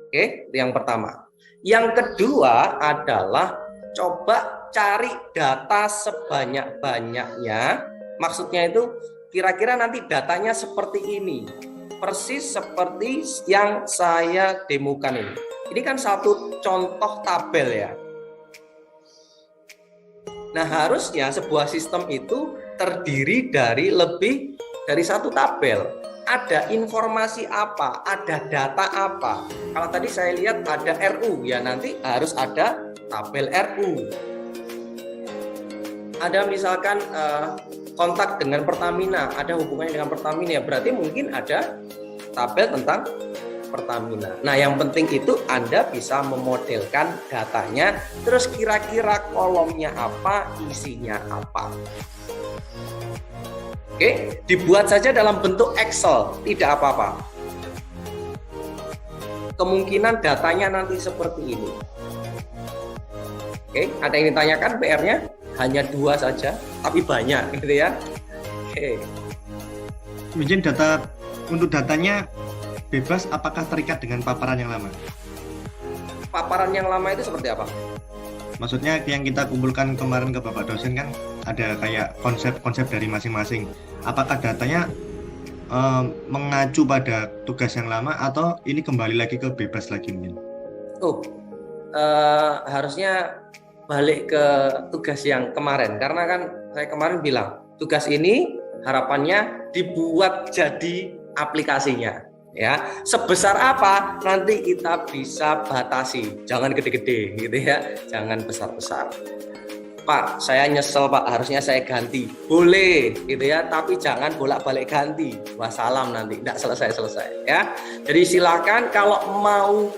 Oke, itu yang pertama. Yang kedua adalah coba cari data sebanyak-banyaknya. Maksudnya itu kira-kira nanti datanya seperti ini. Persis seperti yang saya demokan ini. Ini kan satu contoh tabel ya. Nah, harusnya sebuah sistem itu terdiri dari lebih dari satu tabel. Ada informasi apa, ada data apa. Kalau tadi saya lihat ada RU, ya nanti harus ada tabel RU. Ada misalkan kontak dengan Pertamina, ada hubungannya dengan Pertamina, berarti mungkin ada tabel tentang Pertamina. Nah, yang penting itu Anda bisa memodelkan datanya, terus kira-kira kolomnya apa, isinya apa. Oke, dibuat saja dalam bentuk Excel, tidak apa-apa. Kemungkinan datanya nanti seperti ini. Oke, ada yang ditanyakan PR-nya? Hanya 2 saja, tapi banyak gitu ya. Oke. Mungkin untuk datanya bebas apakah terikat dengan paparan yang lama? Paparan yang lama itu seperti apa? Maksudnya yang kita kumpulkan kemarin ke Bapak dosen kan ada kayak konsep-konsep dari masing-masing. Apakah datanya mengacu pada tugas yang lama atau ini kembali lagi ke bebas lagi mungkin? Harusnya balik ke tugas yang kemarin, karena kan saya kemarin bilang tugas ini harapannya dibuat jadi aplikasinya. Ya, sebesar apa nanti kita bisa batasi, jangan gede-gede gitu ya, jangan besar-besar. Pak, saya nyesel Pak, harusnya saya ganti, boleh gitu ya, tapi jangan bolak-balik ganti, wassalam nanti tidak selesai-selesai ya. Jadi silakan kalau mau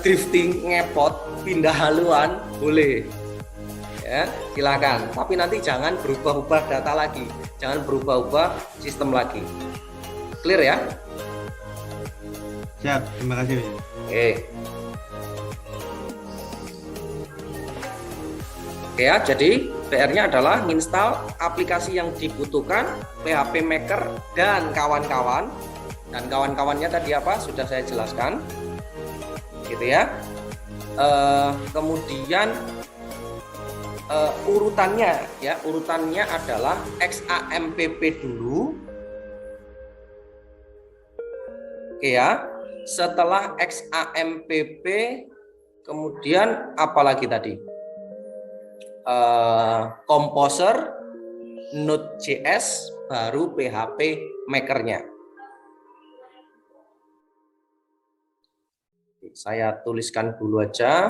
drifting, ngepot, pindah haluan boleh ya, silakan, tapi nanti jangan berubah-ubah data lagi, jangan berubah-ubah sistem lagi. Clear ya? Siap, terima kasih. Oke ya, jadi PR-nya adalah install aplikasi yang dibutuhkan, PHP Maker dan kawan-kawan. Dan kawan-kawannya tadi apa? Sudah saya jelaskan. Gitu ya. Kemudian urutannya ya, urutannya adalah XAMPP dulu. Oke ya, setelah XAMPP kemudian apa lagi tadi? Composer, Node.js, baru PHP Maker-nya. Saya tuliskan dulu aja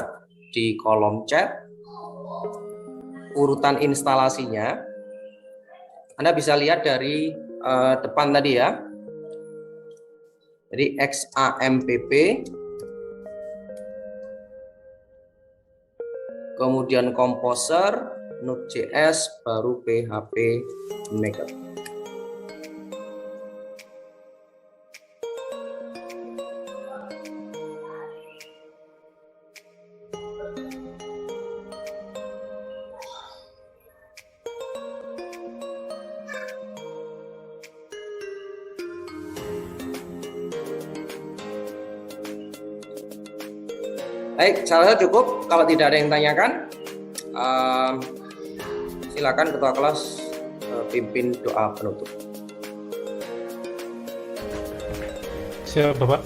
di kolom chat urutan instalasinya. Anda bisa lihat dari depan tadi ya. Jadi XAMPP, kemudian Composer, Node.js, baru PHP Maker. Baik, saya rasa cukup. Kalau tidak ada yang tanyakan, silakan ketua kelas pimpin doa penutup. Siap, Bapak.